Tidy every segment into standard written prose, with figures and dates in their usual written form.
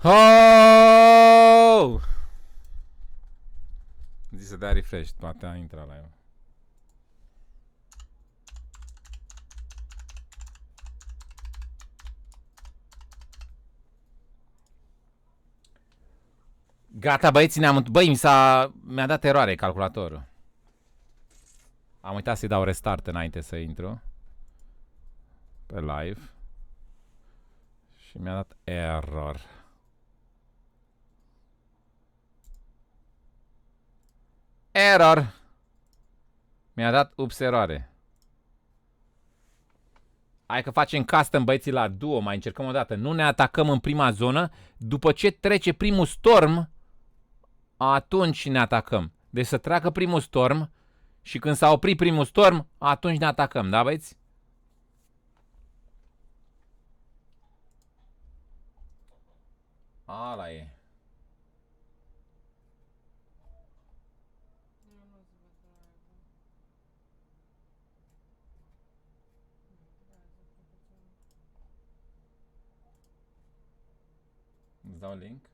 Oh! Zi să dea refresh, poate a intrat la el. Gata, băieți, băi, mi-a dat eroare calculatorul. Am uitat să-i dau restart înainte să intru pe live. Și mi-a dat error. Error! Mi-a dat ups eroare. Hai că facem custom, băieții, la duo. Mai încercăm o dată. Nu ne atacăm în prima zonă. După ce trece primul storm, atunci ne atacăm. Deci să treacă primul storm și când s-a oprit primul storm, atunci ne atacăm. Da, băieți? Ala e. Îți dau link.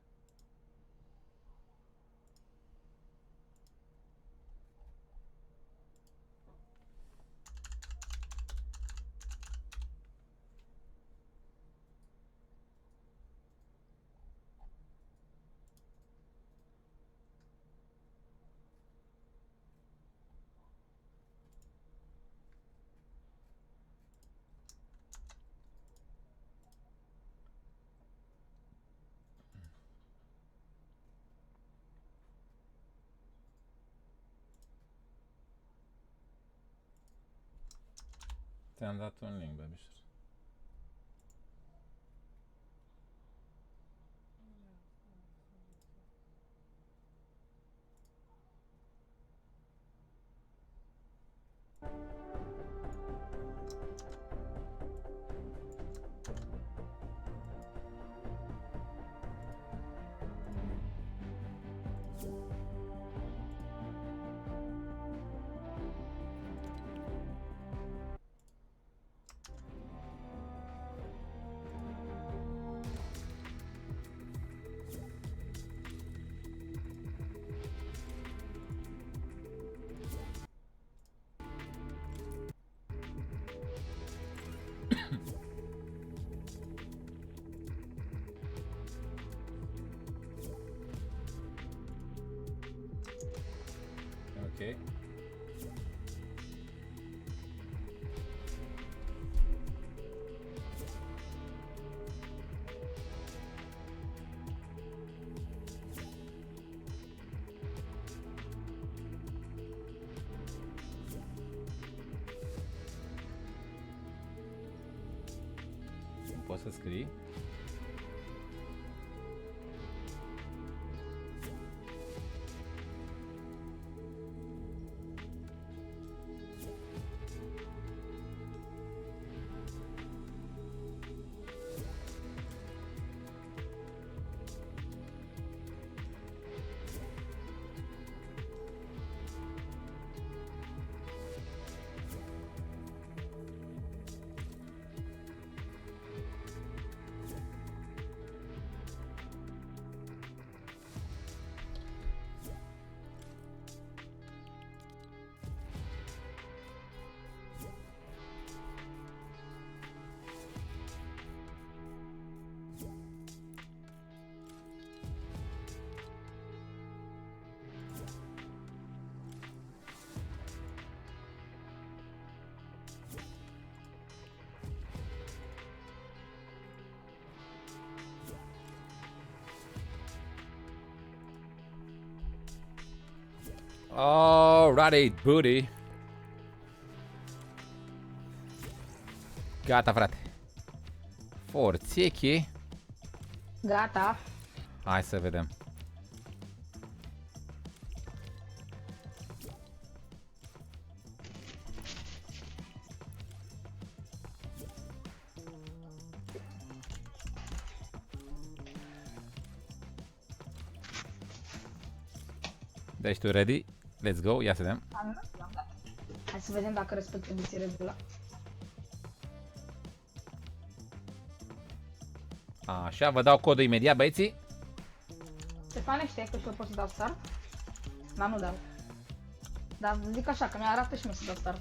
Ți-am dat un link, băbișor. Ok. Poți să scrii? Alrighty, booty. Gata, frate. Forțeche. Gata. Hai să vedem. Deci tu ready? Let's go, ia să vedem. Hai să vedem dacă respect condiții regula. Așa, vă dau codul imediat, băieții. Stefane, știi că și eu pot să dau start? Dar nu dau. Dar zic așa, că mi-arată și mie să dau start.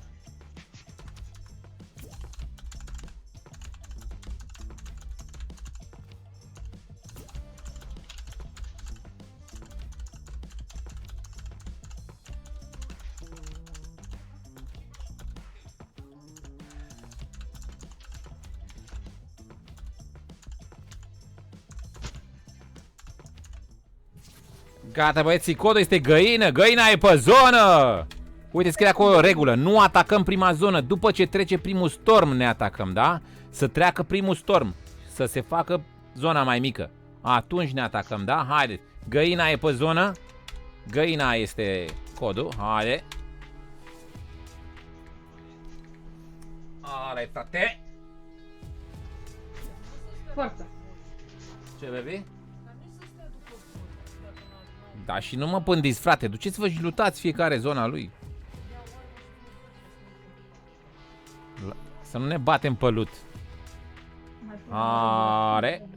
Gata, băieții, codul este găină. Găina e pe zonă. Uite, scrie acolo o regulă. Nu atacăm prima zonă. După ce trece primul storm ne atacăm, da? Să treacă primul storm. Să se facă zona mai mică. Atunci ne atacăm, da? Haideți. Găina e pe zonă. Găina este codul. Haide. Ale, frate. Forță. Ce, bebi? Da, și nu mă pândiți, frate. Duceți-vă și lutați fiecare zona lui. Să nu ne batem pe lut. Are.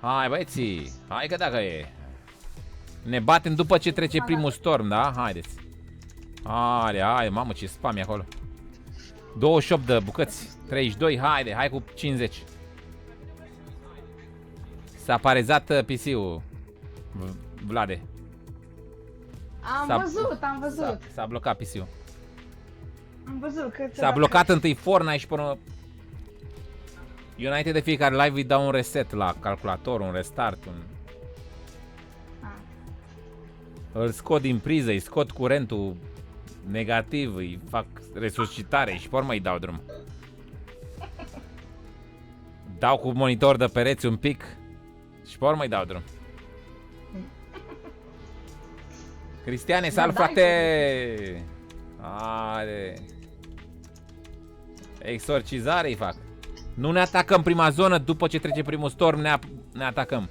Hai, băieții. Hai că dacă e. Ne batem după ce trece primul storm, da? Haideți. Are, hai, mamă, ce spam e acolo. 28 de bucăți. 32, haide, hai cu 50. S-a parezat PC-ul, Vlade. Am văzut. S-a blocat PC-ul. Am văzut că... S-a blocat întâi Fortnite și până... Eu înainte de fiecare live îi dau un reset la calculator, un restart, îl scot din priză, îi scot curentul negativ, îi fac resuscitare și pe urmă îi dau drum. Dau cu monitor de pereți un pic și pe urmă îi dau drum. Cristiane, salut, frate! Are. Exorcizare îi fac. Nu ne atacăm prima zonă, după ce trece primul storm ne atacăm.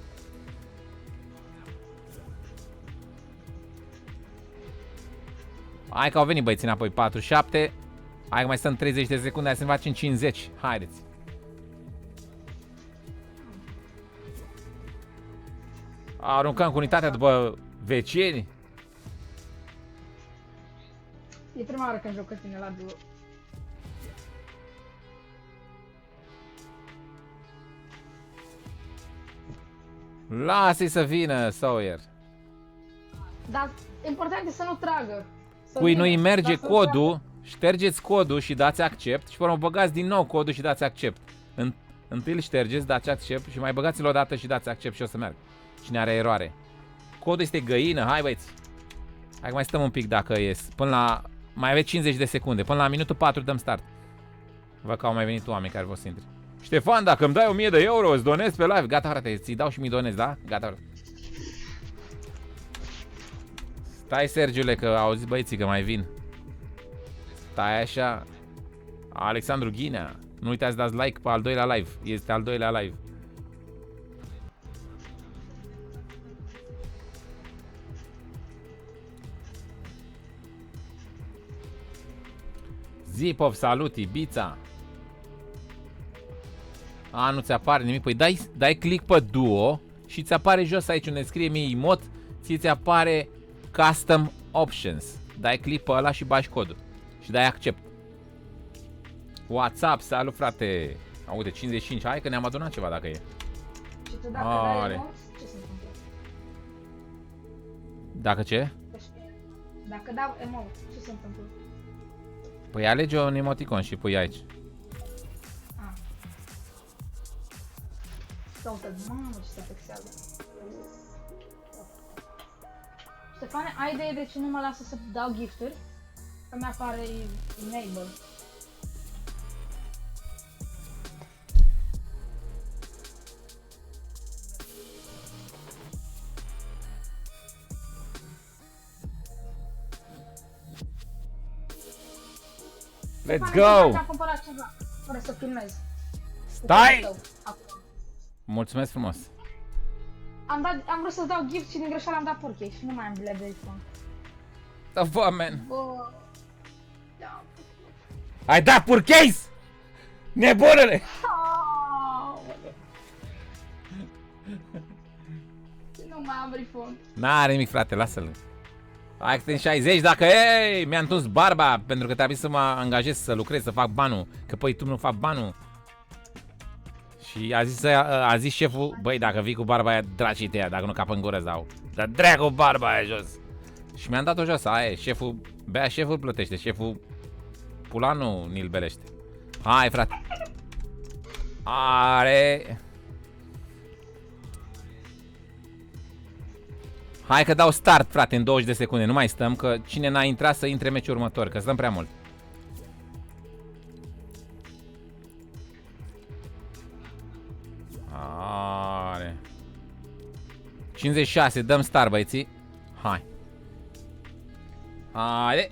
Hai că au venit băieții înapoi, 47. Hai că mai stăm 30 de secunde, hai să ne facem 50. Haideți. Aruncăm cu unitatea după vecini. E prima oară când joc cu tine la duo. Lasă-i să vină, Sawyer. Dar important e să nu tragă. Cui nu-i merge codul, ștergeți codul și dați accept și până băgați din nou codul și dați accept. Întâi îl ștergeți, dați accept și mai băgați-l o dată și dați accept și o să meargă. Cine are eroare. Codul este găină, hai băieți. Hai că mai stăm un pic dacă ies. Până la... Mai aveți 50 de secunde. Până la minutul 4 dăm start. Văd că au mai venit oameni care vor să intre. Ștefan, dacă îmi dai 1000 de euro, îți donez pe live. Gata, frate, ți-i dau și mi donez, da? Gata, frate. Stai, Sergiule, că auzi băieții că mai vin. Stai așa. Alexandru Ghinea. Nu uitați să dați like pe al doilea live. Este al doilea live. Zipov, salut, Ibița. A, nu ți apare nimic. Păi dai click pe duo și ți apare jos aici unde scrie mie emot. Ți apare custom options. Dai click pe ăla și bagi codul. Și dai accept. WhatsApp, salut, frate. Aude, 55. Hai că ne-am adunat ceva dacă e. Și tu dacă dai emote, ce se întâmplă? Dacă ce? Dacă dau emote, ce se întâmplă? Păi alege un emoticon și pui aici. Mamă, ce se fixează. Ștefane, ai idee de ce nu mă lasă să dau gifturi? Că mi-apare enable. Let's go! Am cumpărat ceva, fără să filmez. Stai! Mulțumesc frumos. Am vrut să-ți dau gift și din greșeală am dat purchei și nu mai am bilet de iPhone. The fuck, man? Bă... Da. Ai dat purchase? Nebunule! Nu mai am refund. N-are nimic, frate, lasă-l. Hai că suntem 60 dacă, ei, mi-a întors barba pentru că trebuie să mă angajez să lucrez, să fac banul. Că pe YouTube nu fac banul. Și a zis șeful, băi, dacă vii cu barba aia, dracii te ia, dacă nu capă în gură dau. Dar dracu barba aia jos. Și mi-am dat-o jos, aia e, șeful, bea șeful plătește, șeful pula nu ni-l belește. Hai, frate. Are... Hai că dau start, frate, în 20 de secunde, nu mai stăm, că cine n-a intrat să intre meciul următor, că stăm prea mult. Are. 56, dăm start, băieții. Hai. Haide.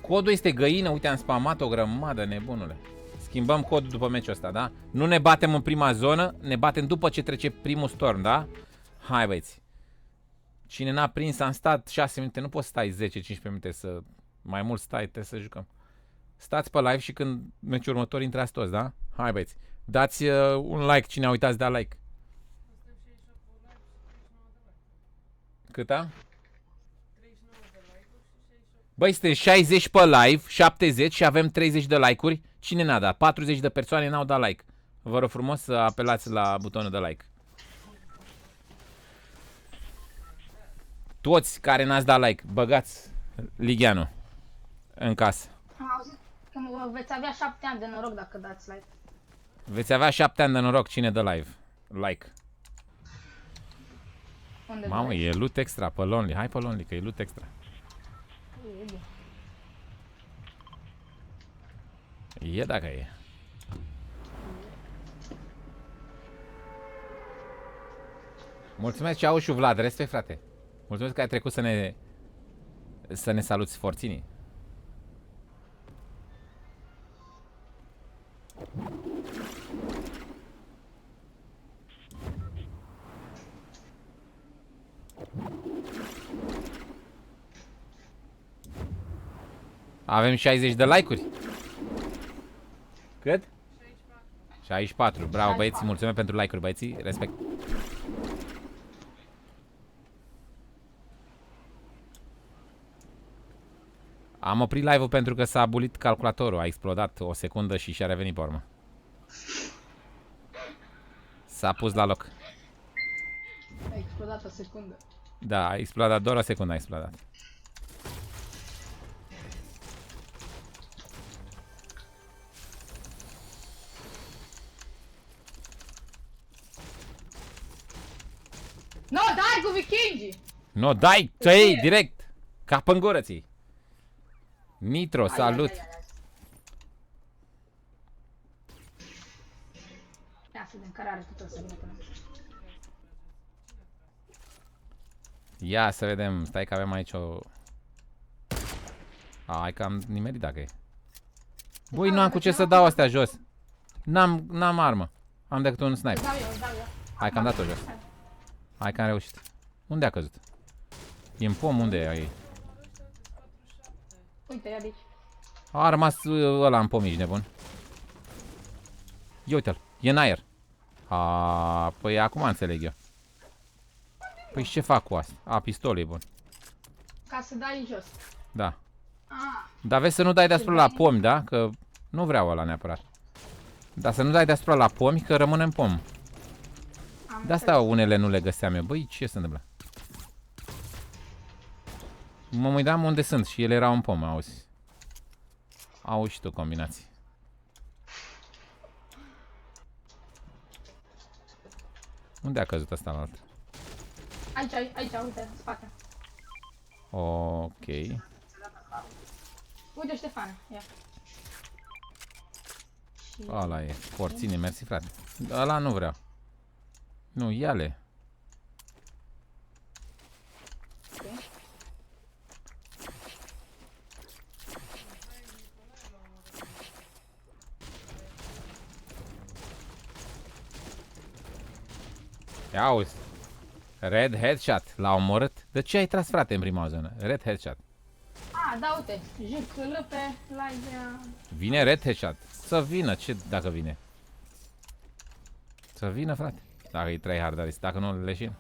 Codul este găină, uite, am spamat o grămadă, nebunule. Schimbăm codul după meciul ăsta, da? Nu ne batem în prima zonă, ne batem după ce trece primul storm, da? Hai, băieți. Cine n-a prins, am stat 6 minute, nu poți stai 10-15 minute să... Mai mult stai, trebuie să jucăm. Stați pe live și când meciul următor intrați toți, da? Hai, băieți. Dați un like, cine a uitat să dea like. Câta? Băi, suntem 60 pe live, 70 și avem 30 de like-uri. Cine n-a dat? 40 de persoane n-au dat like. Vă rog frumos să apelați la butonul de like. Toți care n-ați dat like, băgați Ligianu în casă. Am auzit că veți avea 7 ani de noroc dacă dați like. Veți avea 7 ani de noroc, cine dă live. Like. Unde Mamă, vrei? e loot extra pe Lonely. Hai pe Lonely, că e loot extra. E dacă e. Mulțumesc, Ceaușu Vlad, respect, frate. Mulțumesc că ai trecut să ne saluți forținii. Avem 60 de like-uri. Cât? 64. Bravo, băieți, mulțumesc pentru like-uri, băieții. Respect. Am oprit live-ul pentru că s-a abulit calculatorul. A explodat o secundă și și-a revenit pe urmă. S-a pus la loc. A explodat o secundă. Da, a explodat, doar o secundă a explodat. No, dai cu vikingii! No, dai, ți direct. Cap în gură ți. Nitro, salut. Ia să vedem care are putea să vină până. Ia să vedem, stai că avem aici o... Hai că am nimerit dacă e. Băi, nu am cu ce să dau astea jos. N-am armă. Am decât un sniper. Dau eu. Hai că am dat-o jos. Hai că am reușit. Unde a căzut? E în pom, unde e ei? Uite, ia de aici. A rămas ăla în pom, ești nebun. Ia uite-l, e în aer. Păi acum înțeleg eu. Păi și ce fac cu asta? Pistolul e bun. Ca să dai jos. Da. Ah, Dar vezi să nu dai deasupra la pomi, da? Că nu vreau ăla neapărat. Dar să nu dai deasupra la pomi, că rămâne în pom. De asta unele nu le găseam eu. Băi, ce se întâmplă? Mă uitam unde sunt și ele erau în pom, auzi. Auzi și tu combinații. Unde a căzut ăsta la altă? Aici, uite, în spate. Ok. Uite, Ștefane, ia. Ăla e. Forține, mersi, frate. Ăla nu vreau. Nu, ia-le. Ia auzi. Red headshot. L-a omorât. De ce ai tras, frate, în prima zonă? Red headshot. Da, uite, JCL pe live. Vine red headshot. Să vină, ce dacă vine? Să vină, frate. Dacă e 3 hardarist, dacă nu le leșim.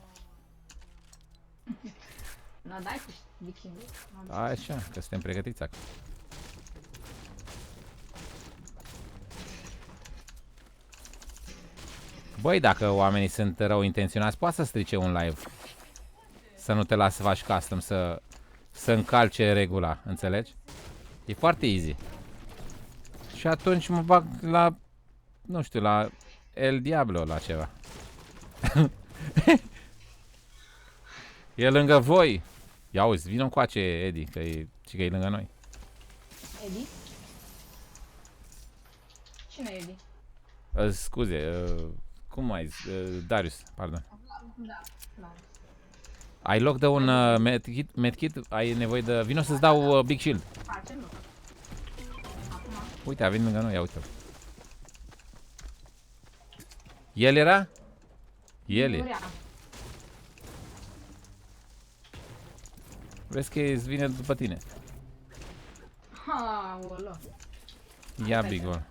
Nu, dai cu viking. Așa, că suntem pregătiți acum. Băi, dacă oamenii sunt rău intenționați, poate să strice un live. Să nu te lasă să faci custom, să încalce regula, înțelegi? E foarte easy. Și atunci mă bag la, nu știu, la El Diablo, la ceva. E lângă voi. Ia uzi, vină încoace, Edi, că e lângă noi. Edi? Cine e Edi? Scuze, cum ai zis? Darius, pardon. Da. Ai loc de un medkit? Ai nevoie de... Vino să-ți dau Big Shield. Facem loc. Acum. Uite, a venit lângă noi, ia uite-l. El era? El e. Vezi că îți vine după tine. Ha, olo. Ia Big-ul.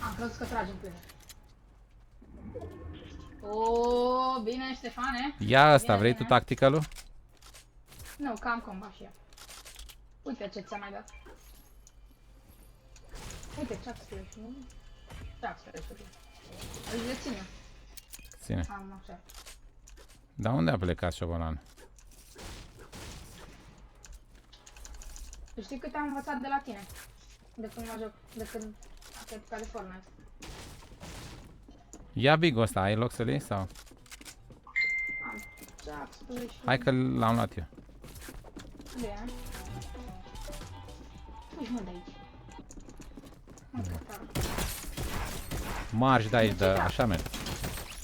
Am crezut că tragem pe el. O, bine, Ștefane. Ia asta, Bine, vrei bine. tu tacticalul? Nu, cam comba și ea. Uite ce ți-a mai dat. Uite, Chuck Splash-ul. Chuck Splash-ul. Îl reține. Ține. Am așa. Dar unde a plecat șobolan? Tu știi cât am învățat de la tine? De când mă joc, de când am plecat de Fortnite. Ia Big-ul ăsta, ai loc să-l iei sau? Am Chuck Splash-ul. Hai că l-am luat eu. Bine. Uite mă de aici. Mă, că tare. Marș de aici, de așa merg.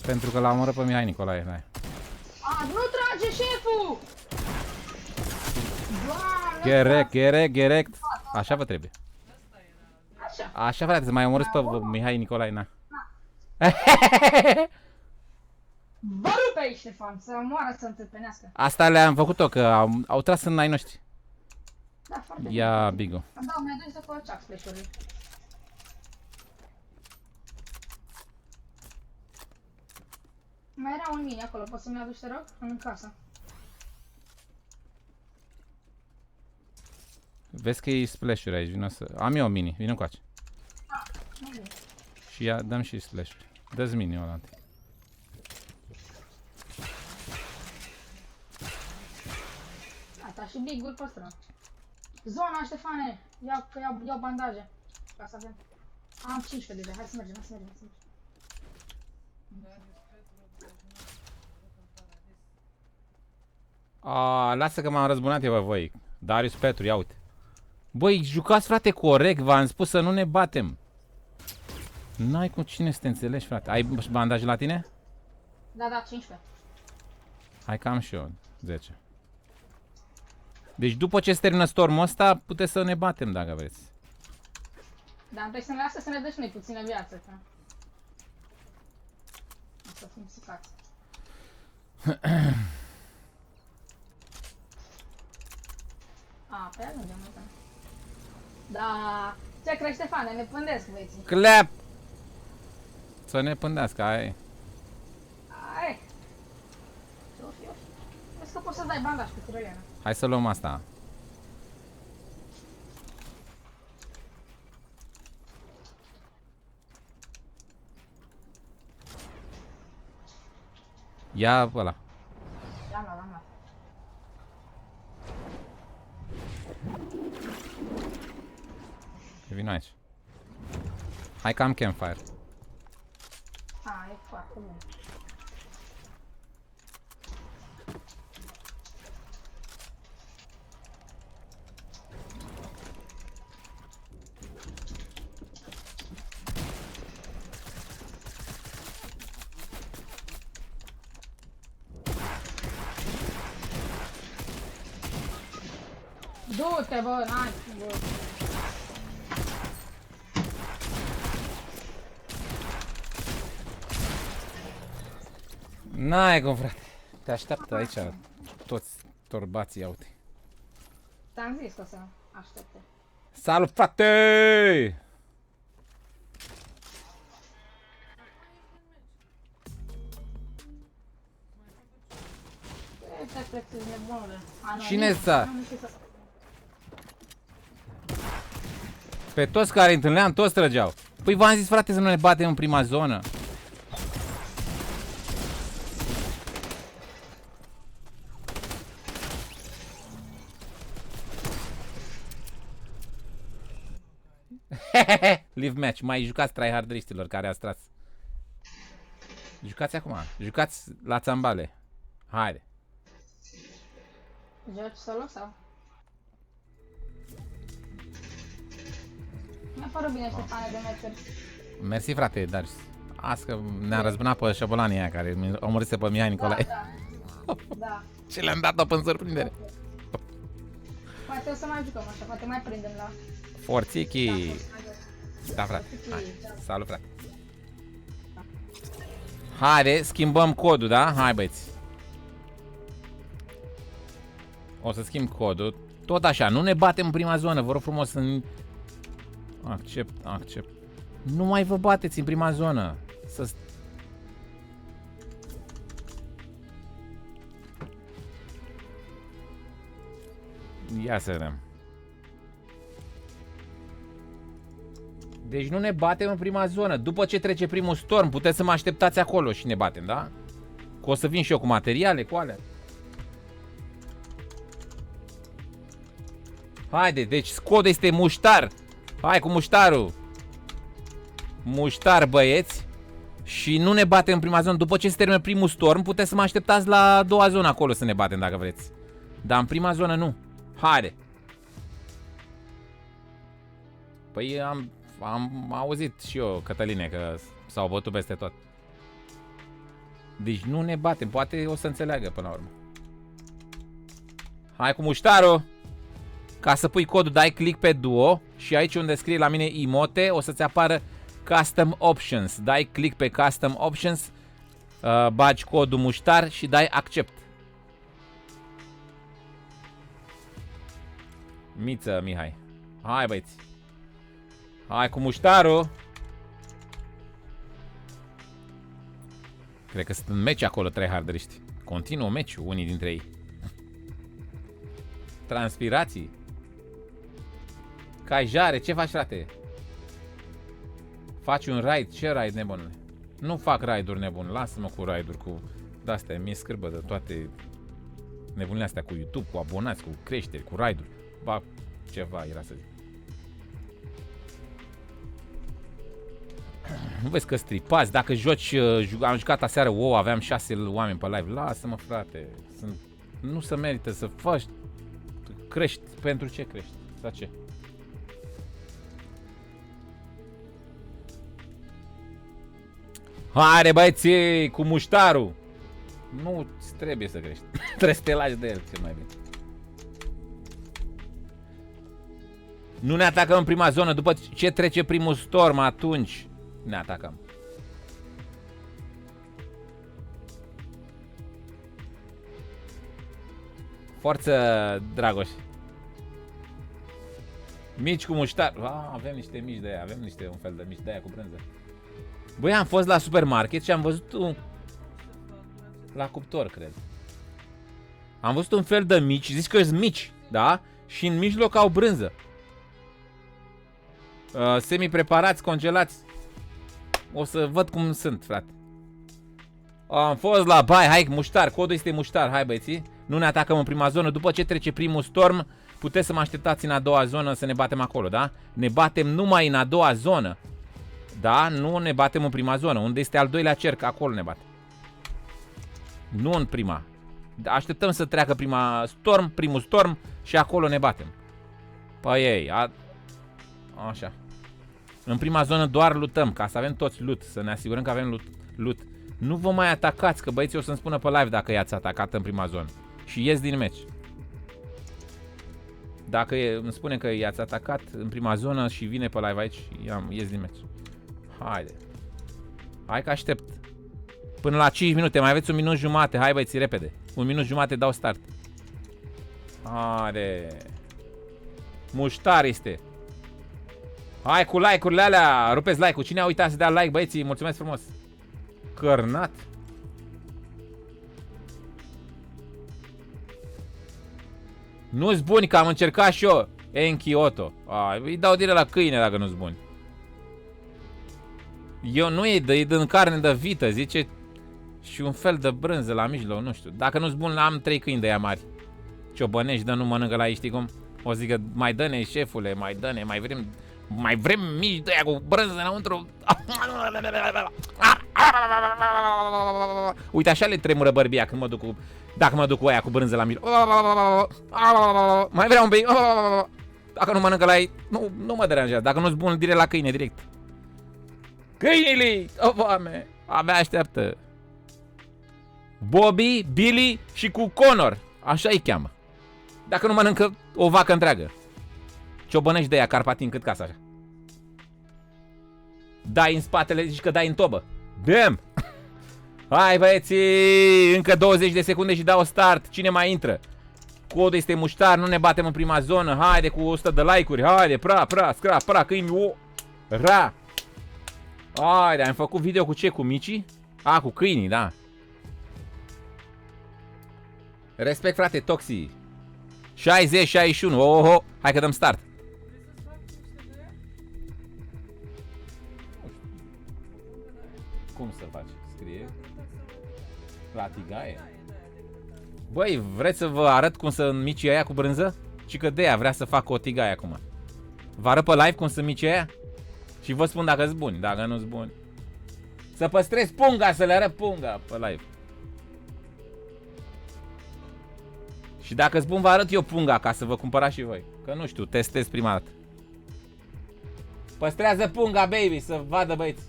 Pentru că l-a omorât pe Mihai Nicolae. Hai. A, nu trage șeful! Doamne! Gerect. Așa vă trebuie. Așa. Așa frate, să mai omorâți pe Mihai Nicolae, na. Vă rupe aici, Ștefan, să moară, să întâlpenească. Asta le-am făcut-o, că au tras în ai noștri. Da, foarte Ia Big-ul. bine. Da, mi-a dus să fac Chuck Splash-uri. Mai era un mini acolo, poți să-mi aduci, te rog? În casă. Vezi că e splash-uri aici, vină să... Am eu mini, vină încoace. Nu bine. Și ia, dăm și splash-uri. Dă-ți mini-ul ăla întâi. Asta și big-ul păstră. Zona, Ștefane! Iau bandaje. Ca să avem. Am 15 deja, hai să mergem, hai să mergem. Lasă că m-am răzbunat eu pe voi. Darius Petru, ia uite. Băi, jucați frate corect, v-am spus să nu ne batem. N-ai cu cine să te înțelegi, frate. Ai bandaj la tine? Da, 15. Hai că am și eu 10. Deci după ce se termină stormul ăsta, puteți să ne batem dacă vreți. Dar întâi să ne lasă să ne dă și noi puțină viață, că... O să fim sicați. A, pe ajungem, uite. Da, ce crezi, Ștefane, ne pândesc, băieții. Clap! Să ne pândească, ai. Ai! Ce-o fi, vezi că poți să dai bandaj cu tiroliană. Hai să luăm asta. Ia ăla. L-am luat. Vino aici. Hai că am campfire. A, e foarte bun. Du-te, bă, n-ai, bă. N-ai cum, frate. Te așteaptă aici toți torbații, ia uite. Te-am zis că o să aștepte. Salut, frate! Te prețuzi nebunule. Cine s-a? Pe toți care îi întâlneam, toți trăgeau. Păi v-am zis, frate, să nu ne batem în prima zonă. Live match. Mai jucați tryharderiștilor care ați tras. Jucați acum. Jucați la țambale. Haide. Joci solo sau? Mi-a părut bine, Ștefane, de meciuri. Mersi, frate, dar azi că ne-a răzbunat pe șobolanii aia care omorâse pe Mihai Nicolae. Da. Da. Și le-am dat-o până surprindere. Poate o să mai jucăm așa, poate mai prindem la... Forțichi. Da, frate. Hai. Salut, frate. Haide, schimbăm codul, da? Hai, băieți. O să schimb codul. Tot așa, nu ne batem în prima zonă, vă rog frumos să... Accept, accept. Nu mai vă bateți în prima zonă. Să... Ia să vedem. Deci nu ne batem în prima zonă. După ce trece primul storm, puteți să mă așteptați acolo și ne batem, da? Că o să vin și eu cu materiale, cu alea. Haide, deci codul este muștar. Hai cu muștarul. Muștar, băieți. Și nu ne batem în prima zonă. După ce se termină primul storm, puteți să mă așteptați la a doua zonă acolo să ne batem dacă vreți. Dar în prima zonă nu. Haide. Păi am auzit și eu, Cătăline, că s-au bătut peste tot. Deci nu ne batem. Poate o să înțeleagă până la urmă. Hai cu muștarul. Ca să pui codul, dai click pe duo și aici unde scrie la mine emote o să-ți apară Custom Options. Dai click pe Custom Options, bagi codul muștar și dai accept. Miță, Mihai. Hai, băieți. Hai cu muștarul. Cred că sunt în meci acolo tryharderiști. Continuă meciul, unii dintre ei. Transpirații. Cajare, ce faci, frate? Faci un raid? Ce raid, nebunule? Nu fac raiduri nebun, lasă-mă cu raiduri, cu de-astea, mi-e scârbă de toate nebunile astea cu YouTube, cu abonați, cu creșteri, cu raiduri. Ba, ceva era să zic. Nu vezi că stripați, dacă joci, am jucat aseară WoW, aveam 6 oameni pe live, lasă-mă, frate, nu se merită să faci, crești, pentru ce crești, la ce? Haide, băieții, cu muștarul. Nu trebuie să crești. Trebuie să te lași de el cel mai bine. Nu ne atacăm în prima zonă. După ce trece primul storm, atunci ne atacăm. Forță, Dragoș. Mici cu muștar. Avem niște mici de aia. Avem niște un fel de mici de aia cu brânză. Băi, am fost la supermarket și am văzut la cuptor, cred. Am văzut un fel de mici, zici că sunt mici, da? Și în mijloc au brânză. Semi-preparați, congelați. O să văd cum sunt, frate. Am fost la bai, hai, muștar, codul este muștar, hai băieții. Nu ne atacăm în prima zonă, după ce trece primul storm, puteți să mă așteptați în a doua zonă să ne batem acolo, da? Ne batem numai în a doua zonă. Da, nu ne batem în prima zonă. Unde este al doilea cerc, acolo ne batem. Nu în prima. Așteptăm să treacă primul storm și acolo ne batem. Păi ei, așa. În prima zonă doar lutăm, ca să avem toți loot, să ne asigurăm că avem loot. Nu vă mai atacați, că băieții o să-mi spună pe live dacă i-ați atacat în prima zonă. Și ies din meci. Dacă îmi spune că i-ați atacat în prima zonă și vine pe live aici, ies din meci. Haide. Hai că aștept. Până la 5 minute, mai aveți un minut jumate. Hai băieți, repede. Un minut jumate dau start. Are. Muștar este. Hai cu like-urile alea. Rupeți like-ul. Cine a uitat să dea like, băieții? Mulțumesc frumos. Cărnat. Nu-s buni, că am încercat și eu. Enki Otto. Îi dau direct la câine dacă nu-s buni. Eu nu e din carne de vită, zice. Și un fel de brânză la mijloc, nu știu. Dacă nu-s bun, am 3 câini de ea mari. Ciobănești, dar nu mănâncă la ei, știi cum? O zică, mai dă-ne, șefule, mai dă-ne, mai vrem mici de aia cu brânză înăuntru. Uite, așa le tremură bărbia când mă duc cu... Dacă mă duc cu aia cu brânză la mijloc. Mai vreau un pic. Dacă nu mănâncă la ei, nu mă deranjează. Dacă nu-s bun, direct la câine, direct. Câinile! O, Doamne! Abia așteaptă. Bobby, Billy și cu Connor. Așa îi cheamă. Dacă nu mănâncă o vacă întreagă. Ciobănești de ea, carpatin cât casa așa. Dai în spatele, zici că dai în tobă. Bam! Hai băieții, încă 20 de secunde și dau start. Cine mai intră? Codul este muștar, nu ne batem în prima zonă. Haide cu 100 de like-uri. Haide, pra, câini, o, ra. Haide, am făcut video cu ce? Cu micii? Cu câinii, da. Respect, frate, Toxi. 60, 61, oho, hai că dăm start. Cum să faci? Scrie la tigaie. Băi, vreți să vă arăt cum sunt micii aia cu brânză? Și că de aia vrea să fac o tigaie acum. Vă arăt pe live cum sunt micii aia? Și vă spun dacă sunt buni, dacă nu sunt buni. Să păstrez punga, să le arăt punga pe live. Și dacă sunt bun, vă arăt eu punga ca să vă cumpărați și voi. Că nu știu, testez prima dată. Păstrează punga, baby, să vadă băieți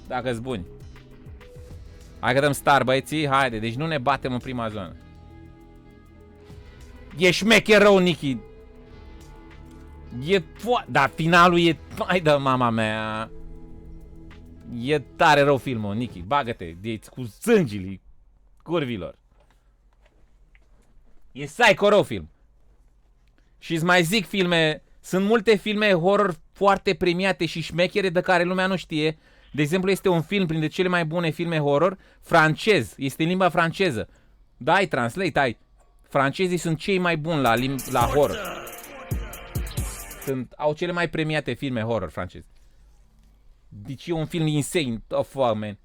dacă sunt buni. Hai că dăm start, băieții, haide, deci nu ne batem în prima zonă. E șmecher rău, Nicky. Dar finalul e... Hai de mama mea. E tare rău filmul, Nicky. Bagă-te, cu sângile curvilor. E psycho rău film. Și îți mai zic filme... Sunt multe filme horror foarte premiate și șmechere de care lumea nu știe. De exemplu, este un film printre cele mai bune filme horror francez. Este în limba franceză. Da, ai translate, ai. Francezii sunt cei mai buni la horror. Au cele mai premiate filme horror francezi. Deci e un film insane. Oh, fuck, man.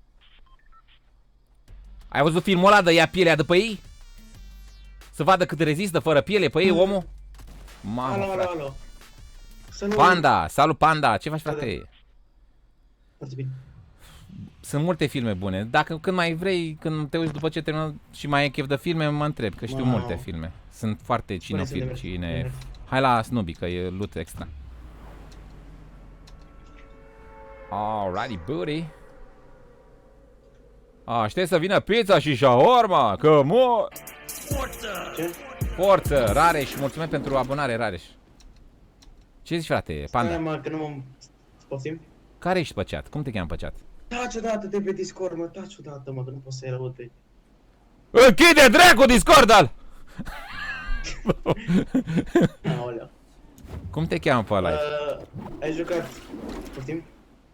Ai văzut filmul ăla de ia pielea de pe ei? Să vadă cât rezistă fără piele pe ei, omul? Mamă, alo. Panda, salut Panda, ce faci, frate? Foarte bine. Sunt multe filme bune. Dacă când mai vrei, când te uiți după ce termină și mai e chef de filme, mă întreb, că știu multe filme. Sunt foarte cine. Hai la Snoopy, că e loot extra. Alrighty, booty. Aștept să vină pizza și shawarma, că mor! Forță, Rareș, mulțumesc pentru abonare, Rareș. Ce zici, frate, Panda? Stai, mă, că nu mă... Poftim? Care ești pe chat? Cum te cheamă pe chat? Taci odată de pe Discord, mă, taci odată, mă, că nu pot să-i răute. Închide dracu Discord-al! Aolea. Cum te cheamă pe live? Ai jucat... Poftim?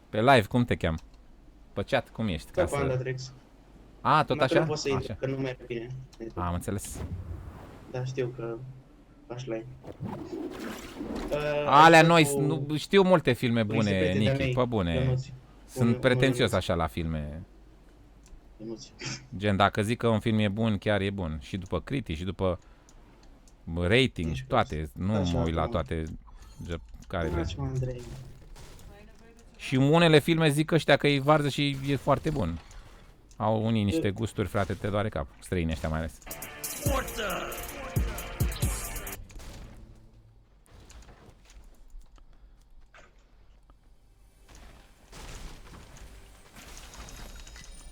Pe live, cum te cheamă? Pe chat, cum ești? Ca Panda Trex. Tot așa? Nu pot să intru, că nu mai e bine. Am înțeles. Da, știu că... Faci live. Alea noi, știu multe filme bune, Nicky, pe bune. Sunt pretențios așa la filme. Gen, dacă zic că un film e bun, chiar e bun. Și după critici, și după rating, toate. Nu mă uit la toate care vezi. Și unele filme zic ăștia că e varză și e foarte bun. Au unii niște gusturi, frate, te doare cap. Străini ăștia mai ales.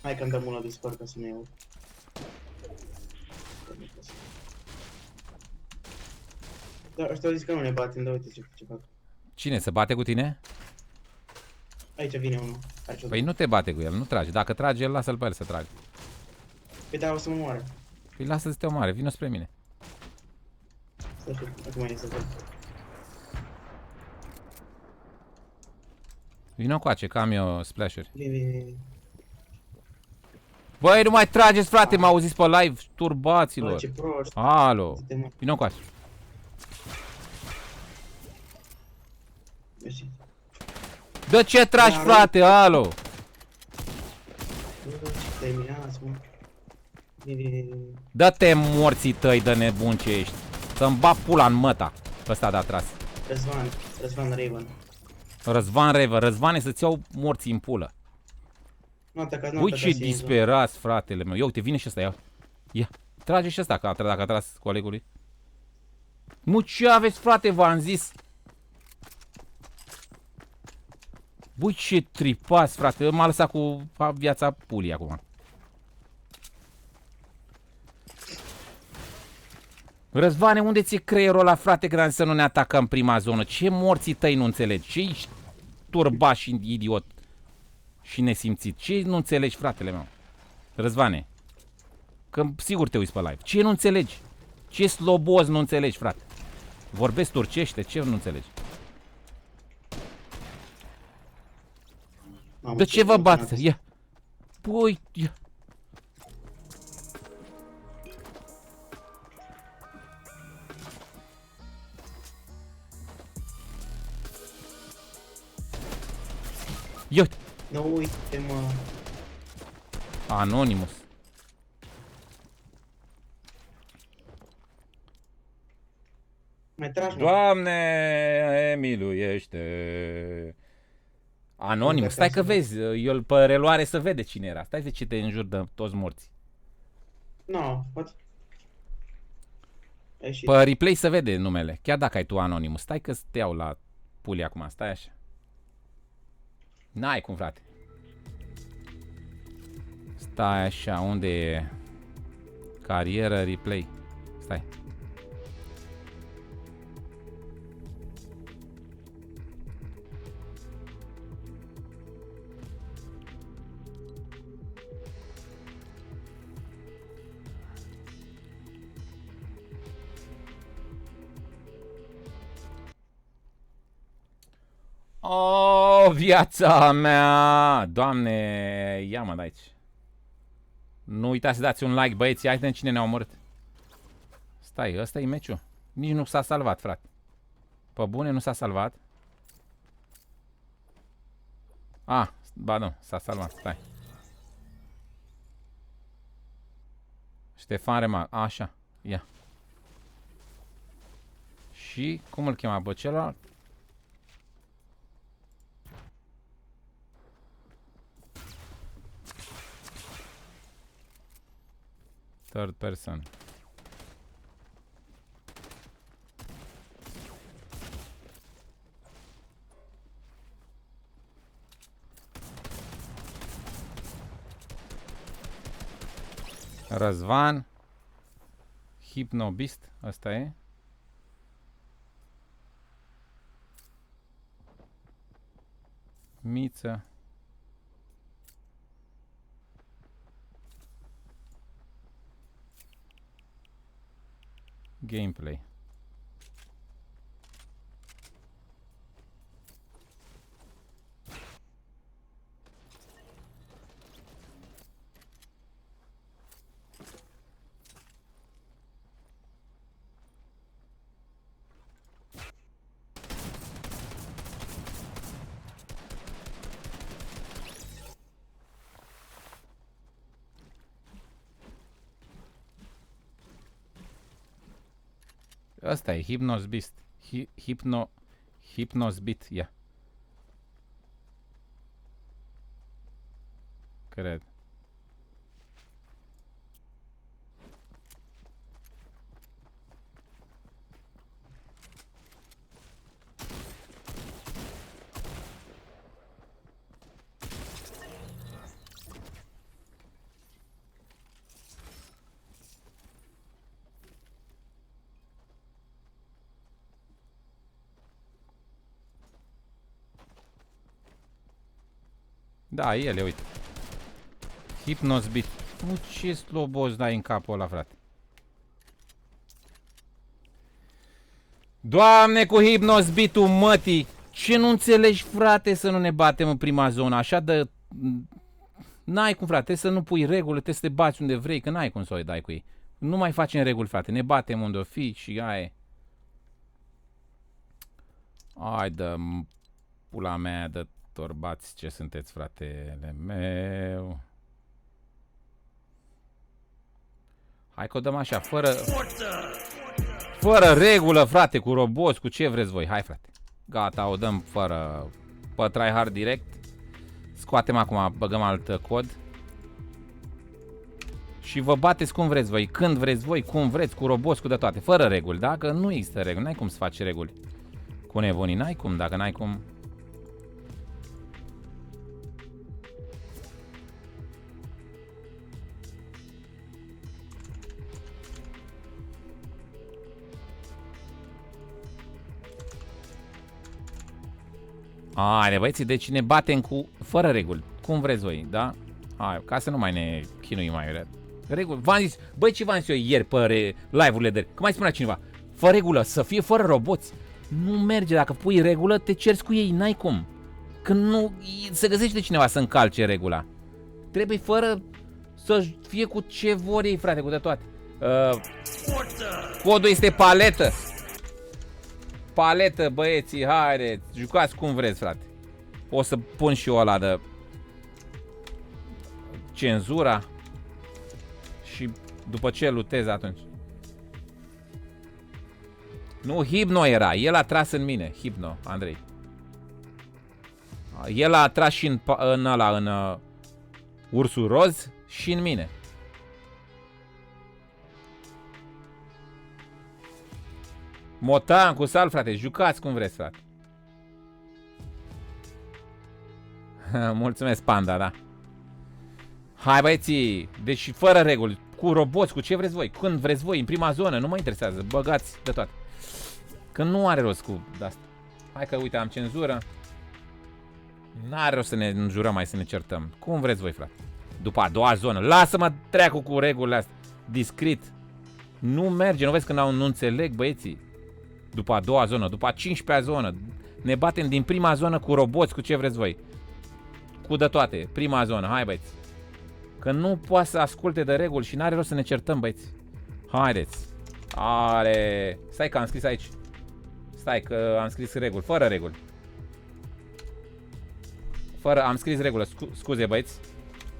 Hai că-mi dăm una Discord ca să ne iau. Da, ăștia au zis că nu ne batem, dar uite ce fac. Cine, se bate cu tine? Aici vine unul. Aici Păi nu te bate cu el, nu trage. Dacă trage el, lasă-l pe el să tragă. Păi da, o să mă moare. Păi lasă-ți te omoare, vină spre mine. Să știu, acum e să văd. Vină coace, că am eu splash-uri. Vine. Băi, nu mai trageți, frate, m-au zis pe live, Bă, turbaților. ce proști. Alo. Uite, mă. Vină coace. Mersi. De ce tragi, Da, frate, alo? Bă, ce terminați, mă. Vine. Dă-te morții tăi de nebun ce ești. Să-mi bat pula în măta. Ăsta de-a tras. Răzvan Raven. Răzvan Rever, Răzvane să-ți iau morții în pulă. Nu atacați, nu Ui, ce atacați. disperați, fratele meu. Ia uite, vine și ăsta, ia. Ia, trage și ăsta, că dacă a tras colegului. Nu, ce aveți, frate, v-am zis. Băi, ce tripați, frate. M-a lăsat cu viața pulii acum. Răzvane, unde ți-e creierul ăla, frate, când am zis să nu ne atacăm prima zonă? Ce morții tăi nu înțelegi? Ce ești turbat și idiot și nesimțit? Ce nu înțelegi, fratele meu? Răzvane, că sigur te uiți pe live. Ce nu înțelegi? Ce slobos nu înțelegi, frate? Vorbesc turcește? Ce nu înțelegi? Mamă, De ce vă bat? emoționat. Ia. Păi, ia. Ia uite. Nu uite, mă. Anonymous. Mai tragi, mă. Doamne, miluiește. Anonymous, stai că vezi, eu pe reluare să vede cine era. Stai de ce te înjur de toți morți. Nu, pot. Ai ieșit. Pe replay să vede numele, chiar dacă ai tu Anonymous. Stai că te iau la puli acum, stai așa. N-ai cum, frate. Stai așa, unde e? Carieră, replay. Stai. Oh, viața mea! Doamne, ia-mă de aici. Nu uitați să dați un like, băieți, hai de cine ne-a omorât. Stai, ăsta e meciul. Nici nu s-a salvat, frate. Pe bune, nu s-a salvat. Ah, ba nu, s-a salvat, stai. Ștefan Rema, așa, ia. Și, cum îl chema pe celălalt? Third person. Răzvan. Hypnobist, asta e. Miță. Gameplay. Asta e Hypnos Beast. Hypnos Beat, ia. Cred. Da, ele, uite. Hypnosbit. Nu, ce slobos dai în capul ăla, frate. Doamne, cu Hypnosbit-ul mătii. Ce nu înțelegi, frate, să nu ne batem în prima zonă? Așa de... N-ai cum, frate, trebuie să nu pui reguli, trebuie să te bați unde vrei, că n-ai cum să o dai cu ei. Nu mai facem reguli, frate, ne batem unde o fi și aia e. Hai de pula mea de torbați ce sunteți, fratele meu. Hai că o dăm așa, fără regulă, frate, cu roboți, cu ce vreți voi. Hai, frate. Gata, o dăm fără pe tryhard direct. Scoatem acum, băgăm alt cod. Și vă bateți cum vreți voi, când vreți voi, cum vreți, cu roboți, cu de toate. Fără reguli, da? Că nu există reguli, n-ai cum să faci reguli. Cu nebunii, n-ai cum, dacă n-ai cum... Haide, băieții, deci ne batem cu... fără reguli, cum vreți voi, da? Hai, ca să nu mai ne chinuim mai reguli. V-am zis, băi, ce v-am zis eu ieri pe live-urile de... Cum mai spunea cineva? Fă regulă, să fie fără roboți. Nu merge, dacă pui regulă, te ceri cu ei, n-ai cum. Când nu... se găsește cineva să încalce regula. Trebuie fără să fie cu ce vor ei, frate, cu de toate. Codul este paletă. Paletă, băieții, haide, jucați cum vreți, frate. O să pun și eu ăla de cenzura și după ce lutez atunci. Nu, Hypno era, el a tras în mine, Hypno, Andrei. El a tras și în ăla, în ursul roz și în mine. Motan cu sal, frate, jucați cum vreți, frate. Mulțumesc, Panda, da. Hai, băieții, deci fără reguli, cu roboți, cu ce vreți voi, când vreți voi, în prima zonă, nu mă interesează, băgați de toate. Că nu are rost cu asta. Hai că, uite, am cenzură. N-are rost să ne înjurăm mai, să ne certăm. Cum vreți voi, frate. După a doua zonă, lasă-mă treacu cu regulile astea. Discret. Nu merge, nu vezi că nu înțeleg, băieții. După a doua zonă, după a 15-a zonă. Ne batem din prima zonă cu roboți, cu ce vreți voi. Cu de toate, prima zonă, hai, băieți. Că nu poate să asculte de reguli și n-are rost să ne certăm, băieți. Haideți. Are. Stai că am scris aici. Stai că am scris reguli, fără reguli. Fără, am scris regulă, scuze, băieți.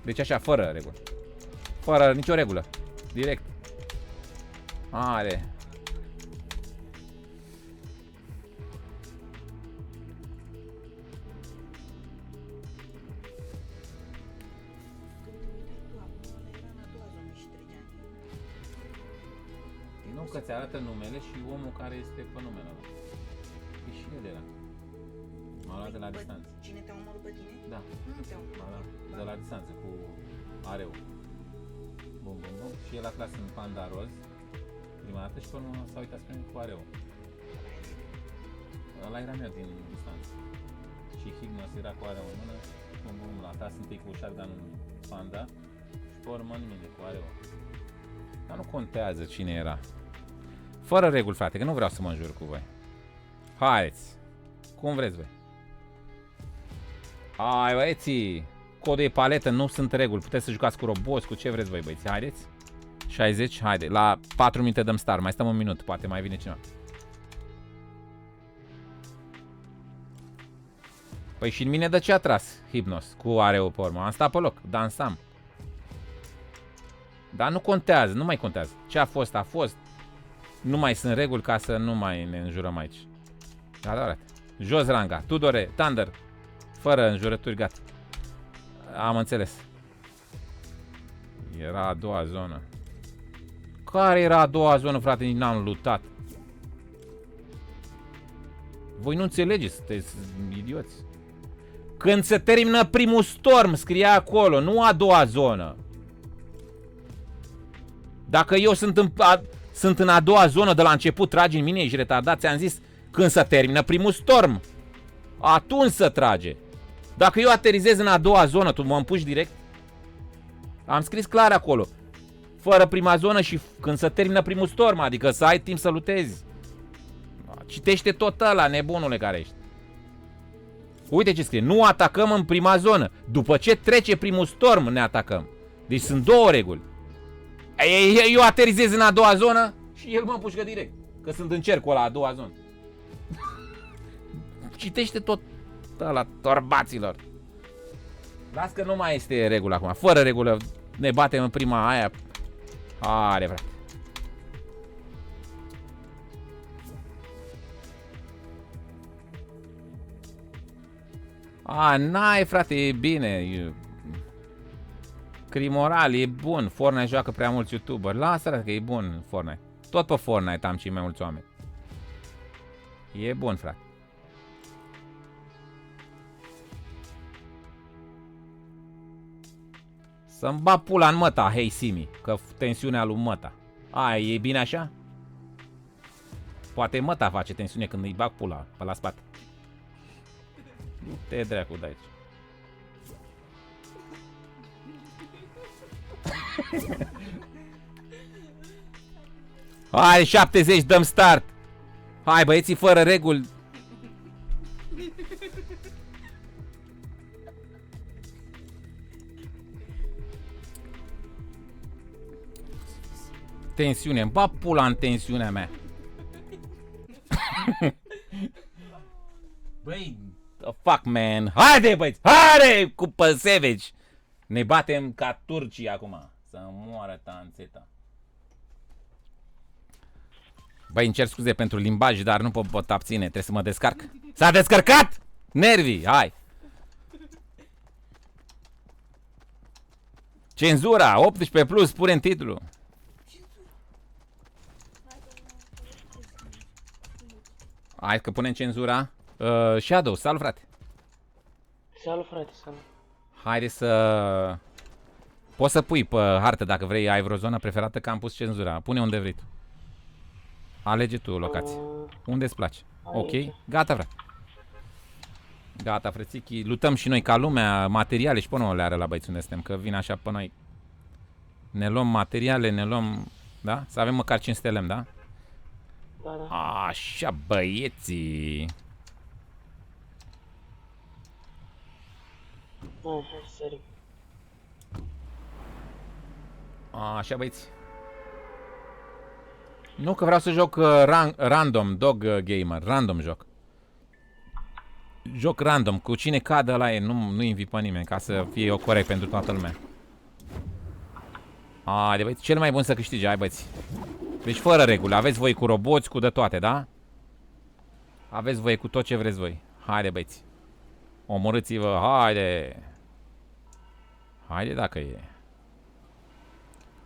Deci așa, fără regulă. Fără nicio regulă. Direct. Are. Nu că ți arată numele și omul care este pe numele ăla. E și el era. M-a luat de la distanță. Cine te-a omorât pe tine? Da. Nu te-a omorât. De la distanță cu areu. Bun, bun, bun. Și el a tras în panda roz prima dată și pe urmă s-a uitat spre mine cu areu. Ăla era meu din distanță. Și Hypnos era cu areu în mână. Bun, bun, l-a tras întâi cu shotgun în panda și pe urmă în mine cu areu. Dar nu contează cine era. Fără reguli, frate, că nu vreau să mă înjur cu voi. Haideți. Cum vreți voi. Hai, băieții. Codul e paletă, nu sunt reguli. Puteți să jucați cu roboți, cu ce vreți voi, băieți. Haideți. 60, haide. La 4 minute dăm start. Mai stăm un minut, poate mai vine cineva. Păi și în mine de ce a tras Hypnos cu areu pe urmă? Am stat pe loc, dansam. Dar nu contează, nu mai contează. Ce a fost, a fost. Nu mai sunt reguli ca să nu mai ne înjurăm aici. Gata, jos ranga. Tudore, Thunder. Fără înjurături, gata. Am înțeles. Era a doua zonă. Care era a doua zonă, frate? Nici n-am luptat. Voi nu înțelegeți, sunteți idioți. Când se termină primul storm, scria acolo, nu a doua zonă. Dacă eu sunt în a doua zonă de la început, tragi în mine, ești retardat, ți-am zis, când se termină primul storm. Atunci să trage. Dacă eu aterizez în a doua zonă, tu mă împuși direct? Am scris clar acolo. Fără prima zonă și când se termină primul storm, adică să ai timp să lutezi. Citește tot ăla, nebunule care ești. Uite ce scrie. Nu atacăm în prima zonă. După ce trece primul storm, ne atacăm. Deci sunt două reguli. Eu aterizez în a doua zonă și el mă împușcă direct. Că sunt în cercul ăla, a doua zonă. Citește tot ăla, torbaților. Las că nu mai este regulă acum. Fără regulă ne batem în prima aia. Are, frate. N-ai, frate, e bine. Crimoral, e bun. Fortnite joacă prea mulți youtuberi. Lasă-l că e bun Fortnite. Tot pe Fortnite am cei mai mulți oameni. E bun, frate. Să-mi bat pula în măta, hei Simi. Că tensiunea lui măta. E bine așa? Poate măta face tensiune când îi bag pula pe la spate. Nu te dracu de aici. Hai, 70, dăm start. Hai, băieții, fără reguli. Tensiune, îmi bag pula în tensiunea mea. Băi, the fuck, man. Haide, băieți, haide cu Savage. Ne batem ca Turcia acum. Să moară tanțeta. Băi, îmi cer scuze pentru limbaj, dar nu pot abține. Trebuie să mă descarc. S-a descărcat! Nervii, hai! Cenzura, 18 plus, pune în titlu. Hai că punem cenzura. Shadow, salut, frate. Salut, frate, salut. Haide să... Poți să pui pe hartă dacă vrei, ai vreo zonă preferată, că am pus cenzura. Pune unde vrei tu. Alege tu locație. Unde îți place? Ok, gata, frate. Gata, frățichi. Lutăm și noi ca lumea, materiale și până o leară la băieți unde suntem, că vin așa pe noi. Ne luăm materiale, ne luăm... Da? Să avem măcar 500 lemn, da? Da, da. Așa, băieții. Hai, sărim. Așa, băieți. Nu, că vreau să joc random, dog gamer, random joc. Joc random, cu cine cadă la e, nu invit pe nimeni, ca să fie eu corect pentru toată lumea. De băieți, cel mai bun să câștige, hai băieți. Deci fără regulă, aveți voi cu roboți, cu de toate, da? Aveți voi cu tot ce vreți voi. Haide, băieți. Omorâți-vă, haide. Haide dacă e.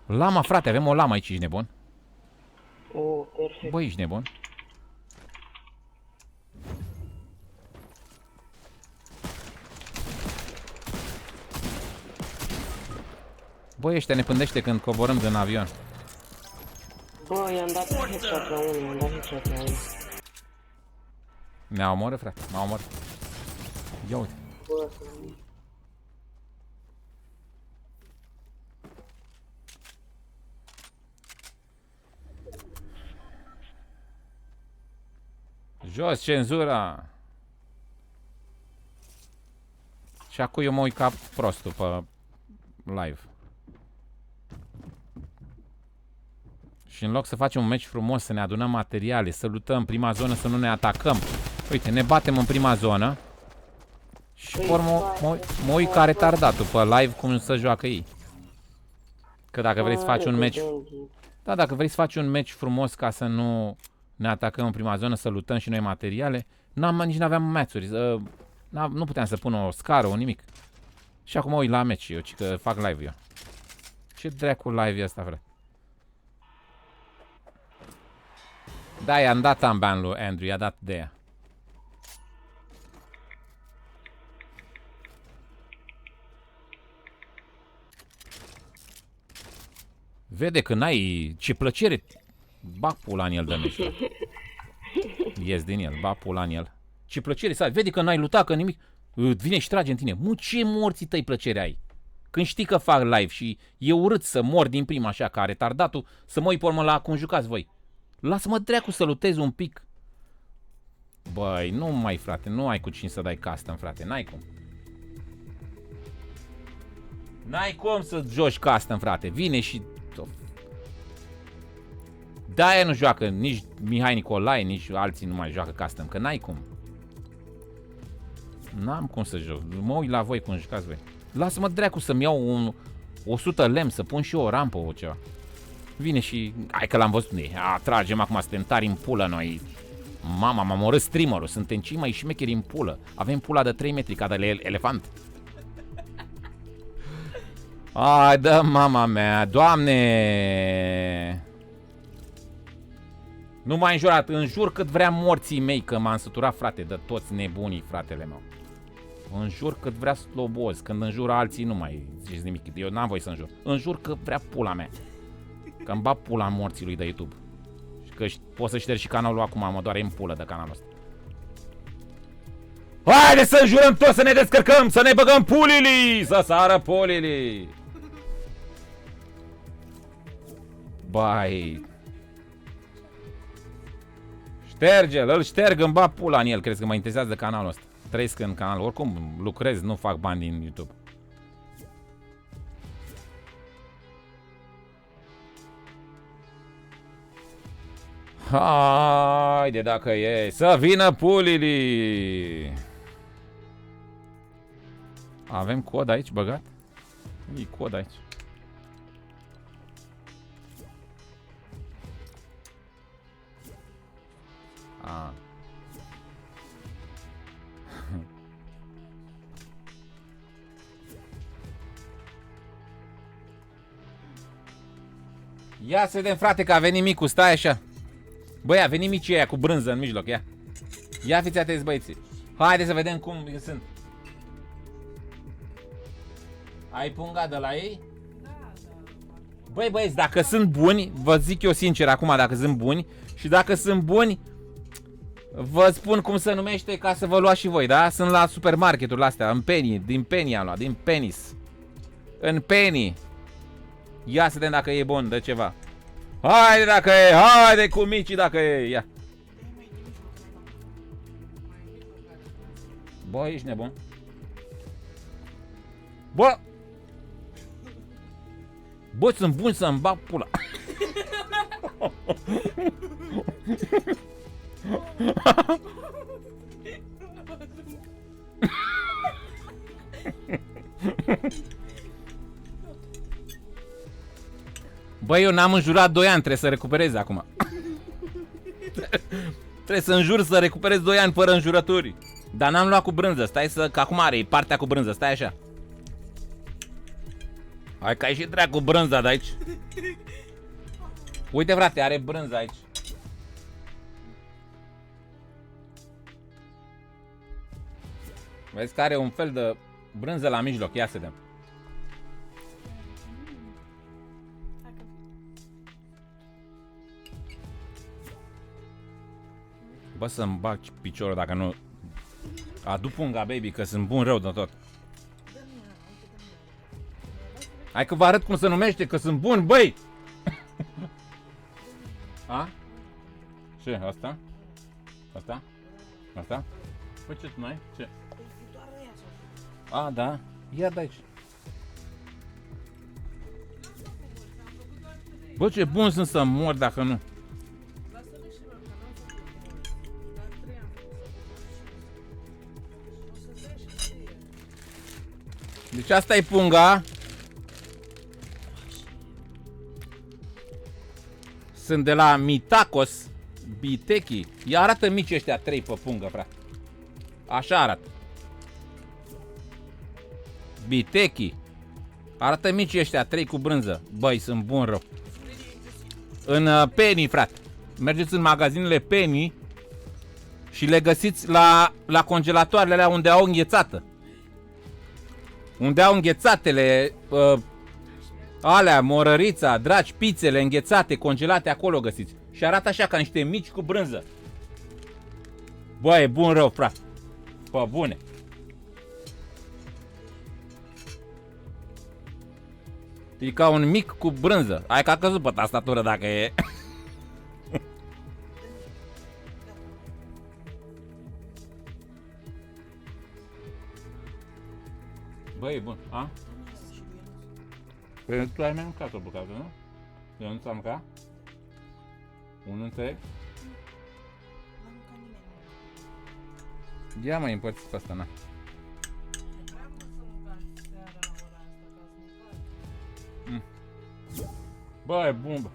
Lama, frate, avem o lamă aici, ești nebun? Perfect. Băi, ești nebun? Băi, ăștia ne pândește când coborâm din avion. Bă, i-am dat headshot la unul, i-am dat headshot la unul. Ne-a omorât, frate, m-a omorât. Ia uite. Bă, Jos cenzura. Și acum eu mă uit ca prostul pe live. Și în loc să facem un meci frumos, să ne adunăm materiale, să lutăm prima zonă, să nu ne atacăm. Uite, ne batem în prima zonă. Și pe urmă mă uit ca retardatul pe live cum să joacă ei. Că dacă vrei să faci un meci... Da, dacă vrei să faci un meci frumos ca să nu ne atacăm în prima zonă, să lutăm și noi materiale, nici n-aveam match-uri. Nu puteam să pun o scară, o nimic. Și acum mă uit la meci, eu, ci că fac live eu. Ce dracu live e asta, frate? Da, i-am dat ban lui Andrew, i-a dat de ea. Vede că n-ai... Ce plăcere! Bag pula în el de mișto. Ies din el, bag pula în el. Ce plăcere să ai! Vede că n-ai lutat, că nimic... Vine și trage în tine. Mă, ce morții tăi plăcere ai? Când știi că fac live și e urât să mor din prima așa ca retardatul, să mă uit pe urmă la cum jucați voi. Lasă-mă dracu să lutez un pic. Băi, nu mai frate, nu ai cu cine să dai custom, frate, n-ai cum. N-ai cum să joci custom, frate, vine și... De-aia nu joacă nici Mihai Nicolae, nici alții nu mai joacă custom, că n-ai cum. N-am cum să joc, mă uit la voi cum jucați voi. Lasă-mă dracu să-mi iau 100 lemn, să pun și eu o rampă o ceva. Vine și... Hai că l-am văzut. Tragem acum, suntem tari în pulă noi. Mama, m-am omorât streamerul. Suntem cei mai șmecheri în pulă. Avem pula de 3 metri ca de elefant. Ai, dă mama mea, Doamne! Nu m-ai înjurat, înjur cât vrea morții mei, că m-am săturat, frate, de toți nebunii, fratele meu. Înjur cât vrea sloboz, când înjură alții nu mai zici nimic. Eu n-am voie să înjur. Înjur cât vrea pula mea. Că îmi bag pula morții lui de YouTube. Și că pot să șterg și canalul acum, mă doare în pulă de canalul ăsta. Haide să înjurăm toți, să ne descărcăm, să ne băgăm pulili, să sară pulili. Bai. Șterge-l, îl șterg, îmi bag pula în el, crezi că mă interesează canalul ăsta. Trăiesc în canal, oricum lucrez, nu fac bani din YouTube. Haide dacă e, să vină pulili. Avem cod aici băgat? E cod aici. A. Ia să vedem, frate, că a venit micul, stai așa. Băi, a venit micii aia cu brânză în mijloc, ia. Ia fiți atenți, băieții. Haide să vedem cum sunt. Ai punga de la ei? Băi, băieți, dacă sunt buni, vă zic eu sincer acum dacă sunt buni. Și dacă sunt buni, vă spun cum se numește ca să vă luați și voi, da? Sunt la supermarketurile astea, în Penny, din Penny am luat, din Penny's. În Penny. Ia să vedem dacă e bun de ceva. Haide dacă e, haide cu micii dacă e, ia. Bă, ești nebun. Bă! Bă, sunt bun să-mi bag pula. Bă, eu n-am înjurat 2 ani, trebuie să recuperez acum. Trebuie să înjur să recuperez 2 ani fără înjurături. Dar n-am luat cu brânză, stai să... Că acum are partea cu brânză, stai așa. Hai că ai și dracu brânza de aici. Uite, frate, are brânză aici. Vezi că are un fel de brânză la mijloc, ia să vedem. Bă, să-mi bag piciorul dacă nu... Adu punga, baby, că sunt bun rău de tot. Hai că vă arăt cum se numește, că sunt bun, băi! A? Ce? Asta? Asta? Asta? Păi ce tu n-ai? Ce? A, da? Ia de aici. Bă, ce bun sunt să mor dacă nu. Deci asta e punga. Sunt de la Mitacos Biteki. Ia arată mici ăștia 3 pe pungă, frate. Așa arată. Biteki. Arată mici ăștia 3 cu brânză. Băi, sunt bun rău. În Penny, frate. Mergeți în magazinele Penny și le găsiți la congelatoarele alea unde au înghețată. Unde au înghețatele alea, morărița, dragi, pizzele înghețate, congelate, acolo găsiți. Și arată așa ca niște mici cu brânză. Bă, e bun rău, frate. Pă bune. E ca un mic cu brânză. Hai că a căzut pe tastatură dacă e. Băi, e bun. A? Păi tu ai mai mâncat o bucată, nu? Eu nu ți-am mâncat? Unul întreg? N-am mâncat nimeni. Ia mai împărțit pe asta, na. Bă, e bun, bă.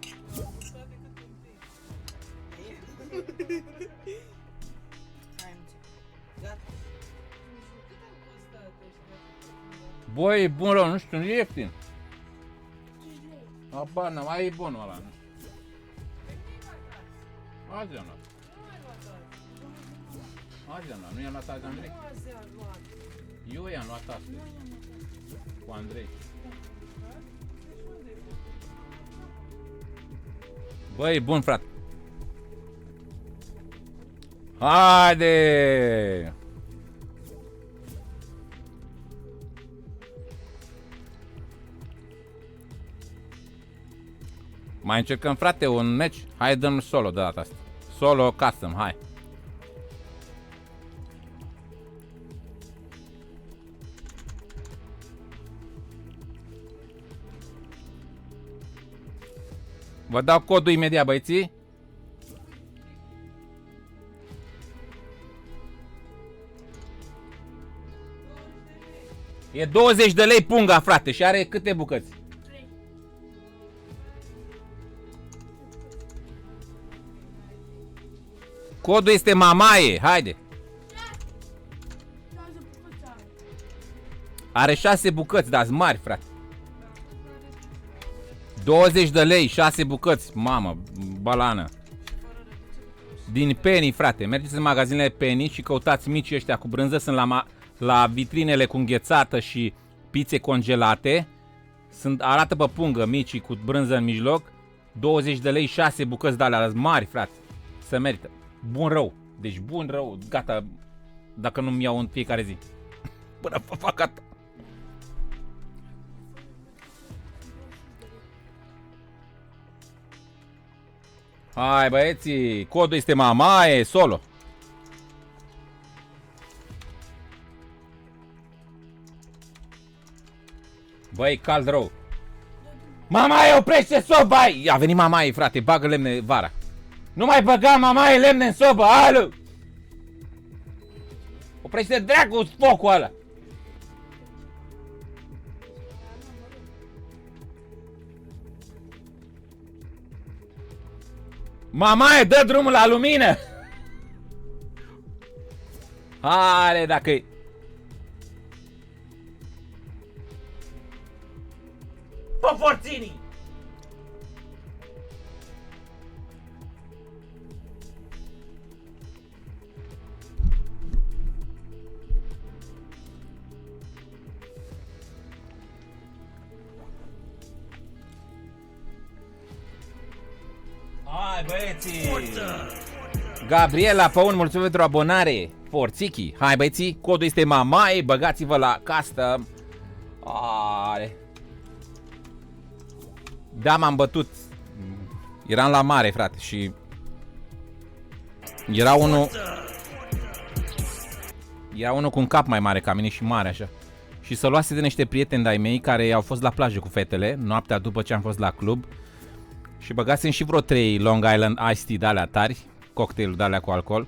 Hai, nu gata. Bă, e bun rău, nu știu, e ieftin. Abar n-am, mai e bunul ăla, nu știu. Azi am luat. Azi am luat, nu i-am luat azi, Andrei? Eu i-am luat astăzi. Cu Andrei. Bă, e bun, frate. Haide! Mai încercăm, frate, un meci? Hai, dăm solo de data asta. Solo custom, hai. Vă dau codul imediat, băieții. E 20 de lei punga, frate, și are câte bucăți? 3. Codul este mamaie, haide. Are 6 bucăți, dar mari, frate. 20 de lei, 6 bucăți, mamă, balană. Din Penny, frate, mergeți în magazinele Penny și căutați mici ăștia cu brânză, sunt la vitrinele cu înghețată și pizze congelate. Arată pe pungă mici cu brânză în mijloc. 20 de lei, 6 bucăți de alea mari, frate. Se merită. Bun rău. Deci bun rău. Gata. Dacă nu-mi iau în fiecare zi. Până fac gata. Hai, băieții. Codul este mamaie, solo. Băi, cald rău. Mamaie, oprește soba! A venit mamaie, frate, bagă lemne vara. Nu mai băga, mamaie, lemne în sobă, alu! Oprește dracu focul ăla! Mamaie, dă drumul la lumină! Are, dacă-i... Poforținii! Hai, băieții! Gabriela Păun, mulțumesc pentru abonare. Forțichi. Hai, băieții, codul este mamaie, băgați-vă la custom. Are. Da, m-am bătut. Eram la mare, frate, și era unul cu un cap mai mare ca mine și mare așa. Și să luase de niște prieteni de-ai mei care au fost la plajă cu fetele noaptea după ce am fost la club. Și băgasem și vreo 3 Long Island Iced Tea de-alea tari, cocktail de-alea cu alcool.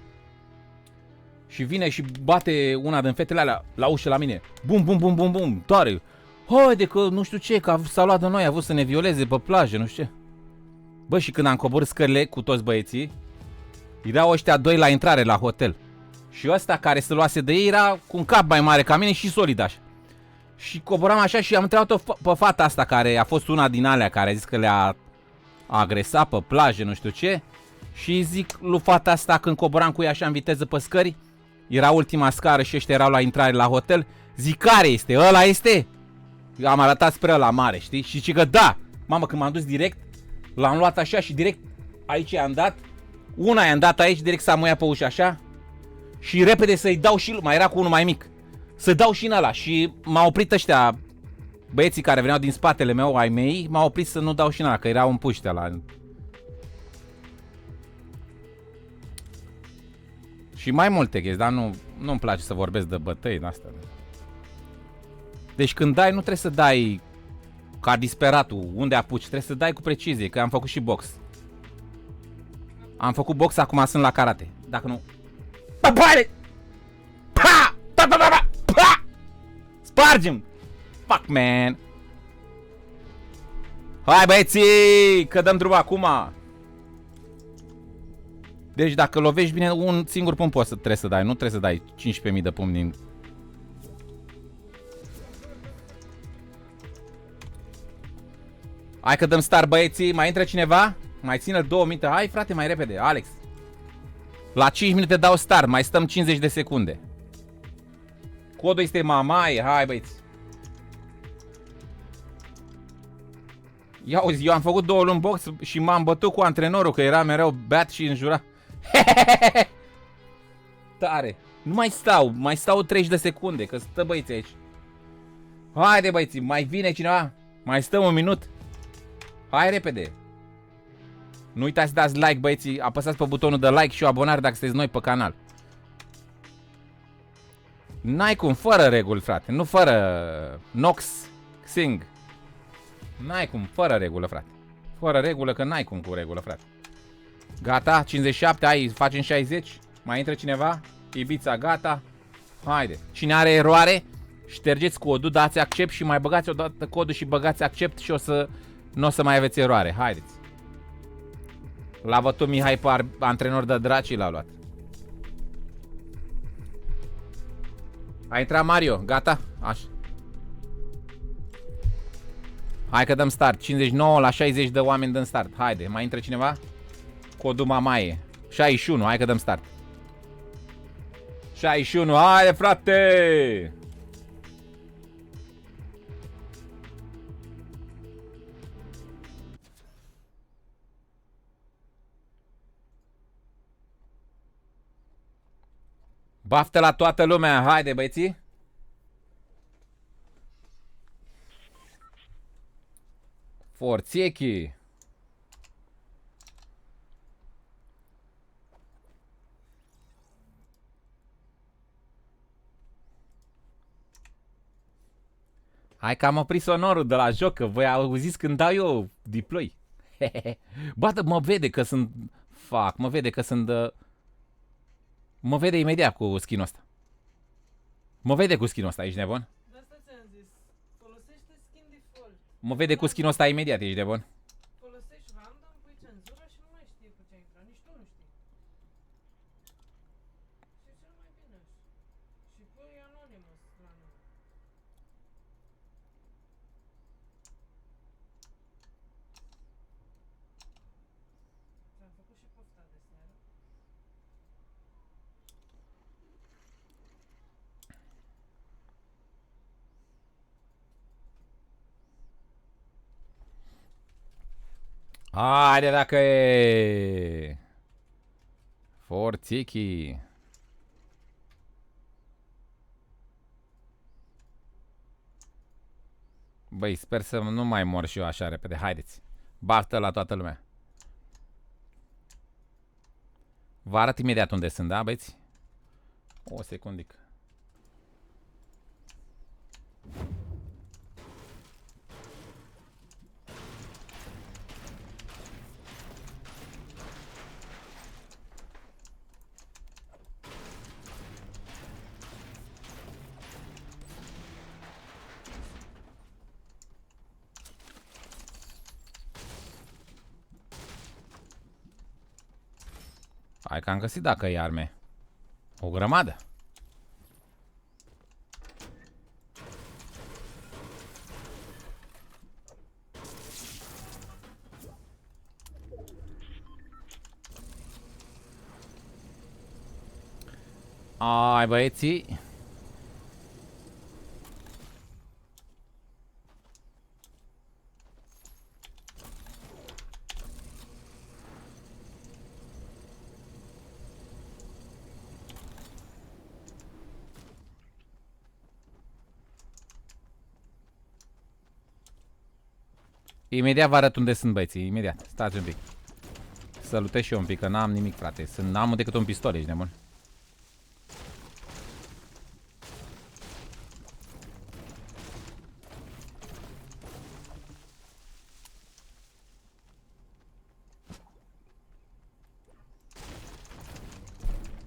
Și vine și bate una din fetele alea la ușă la mine. Bum, bum, bum, bum, bum, tare. Haide că nu știu ce, că s-a luat de noi, a vrut să ne violeze pe plajă, nu știu ce. Bă, și când am coborât scările cu toți băieții, erau ăștia doi la intrare la hotel. Și ăsta care se luase de ei era cu un cap mai mare ca mine și solid așa. Și coboram așa și am întrebat-o pe fata asta care a fost una din alea care a zis că le-a agresat pe plajă, nu știu ce. Și zic lui fata asta când coboram cu ea așa în viteză pe scări, era ultima scară și ăștia erau la intrare la hotel. Zic, care este? Ăla este? Am arătat spre ăla mare, știi? Și zice că da. Mamă, când m-am dus direct, l-am luat așa și direct aici i-am dat. Una i-am dat aici, direct s-a muiat pe ușă așa. Și repede să-i dau și mai era cu unul mai mic. Să dau și în ăla. Și m-a oprit ăștia Băieții care veneau din spatele meu, ai mei, m-au oprit să nu dau și nada, că erau în puștea la... Și mai multe chestii, dar nu-mi place să vorbesc de bătăi de astea. Deci când dai, nu trebuie să dai ca disperatul, unde apuci, trebuie să dai cu precizie, că am făcut și box. Am făcut box, acum sunt la karate. Dacă nu... Papare! Pa! Pa, pa, pa, pa! Pa! Spargem! Fuck, man! Hai, băieții! Că dăm drumul acum! Deci dacă lovești bine, un singur pumn trebuie să dai. Nu trebuie să dai 15.000 de pumni din... Hai că dăm start, băieții. Mai intră cineva? Mai ține 2 minute. Hai, frate, mai repede. Alex. La 5 minute dau start. Mai stăm 50 de secunde. Codul este mamaie. Hai, băieți. Ia uzi, eu am făcut 2 luni box și m-am bătut cu antrenorul, că era mereu beat și înjurat. Tare. Nu mai stau 30 de secunde, că stă băieții aici. Haide, băieții, mai vine cineva? Mai stăm un minut? Hai repede. Nu uitați să dați like, băieții, apăsați pe butonul de like și o abonare dacă sunteți noi pe canal. N-ai cum, fără reguli, frate, nu fără Nox Sing. N-ai cum, fără regulă, frate. Fără regulă, că n-ai cum cu regulă, frate. Gata, 57, hai, facem 60. Mai intră cineva? Ibița, gata. Haide. Cine are eroare, ștergeți codul, dați accept și mai băgați odată codul și băgați accept și nu o să mai aveți eroare. Haideți. L-a bătut Mihai pe antrenor de draci, l-a luat. A intrat Mario, gata? Așa. Hai că dăm start. 59 la 60 de oameni dăm start. Haide, mai intră cineva? Codul mamaie. 61, hai că dăm start. 61, haide, frate! Baftă la toată lumea, haide, băieții! Forțechi! Hai că am oprit sonorul de la joc, că voi auziți când dau eu deploy. Bă, mă vede că sunt... Fuck, mă vede că sunt... Mă vede imediat cu skin-ul ăsta. Mă vede cu skin-ul ăsta, ești nebun? De asta ți-am zis. Folosește skin default. Mă vede cu skin-ul ăsta imediat, ești nebun? Folosești random, pui cenzură și nu mai știe cu ce a intrat. Nici tu nu știi. Și cel mai bine. Și pui anonymous la nume. Ți-am făcut și pofta de seară. Haide dacă e! Forțichi! Băi, sper să nu mai mor și eu așa repede. Haideți! Baftă la toată lumea! Vă arăt imediat unde sunt, da, băieți? O secundică. Hai că am găsit dacă e arme. O grămadă. Ai, băieții. Imediat vă arăt unde sunt băieții, imediat. Stați un pic. Să lutez și eu un pic, că n-am nimic, frate. N-am decât un pistol, ești nebun.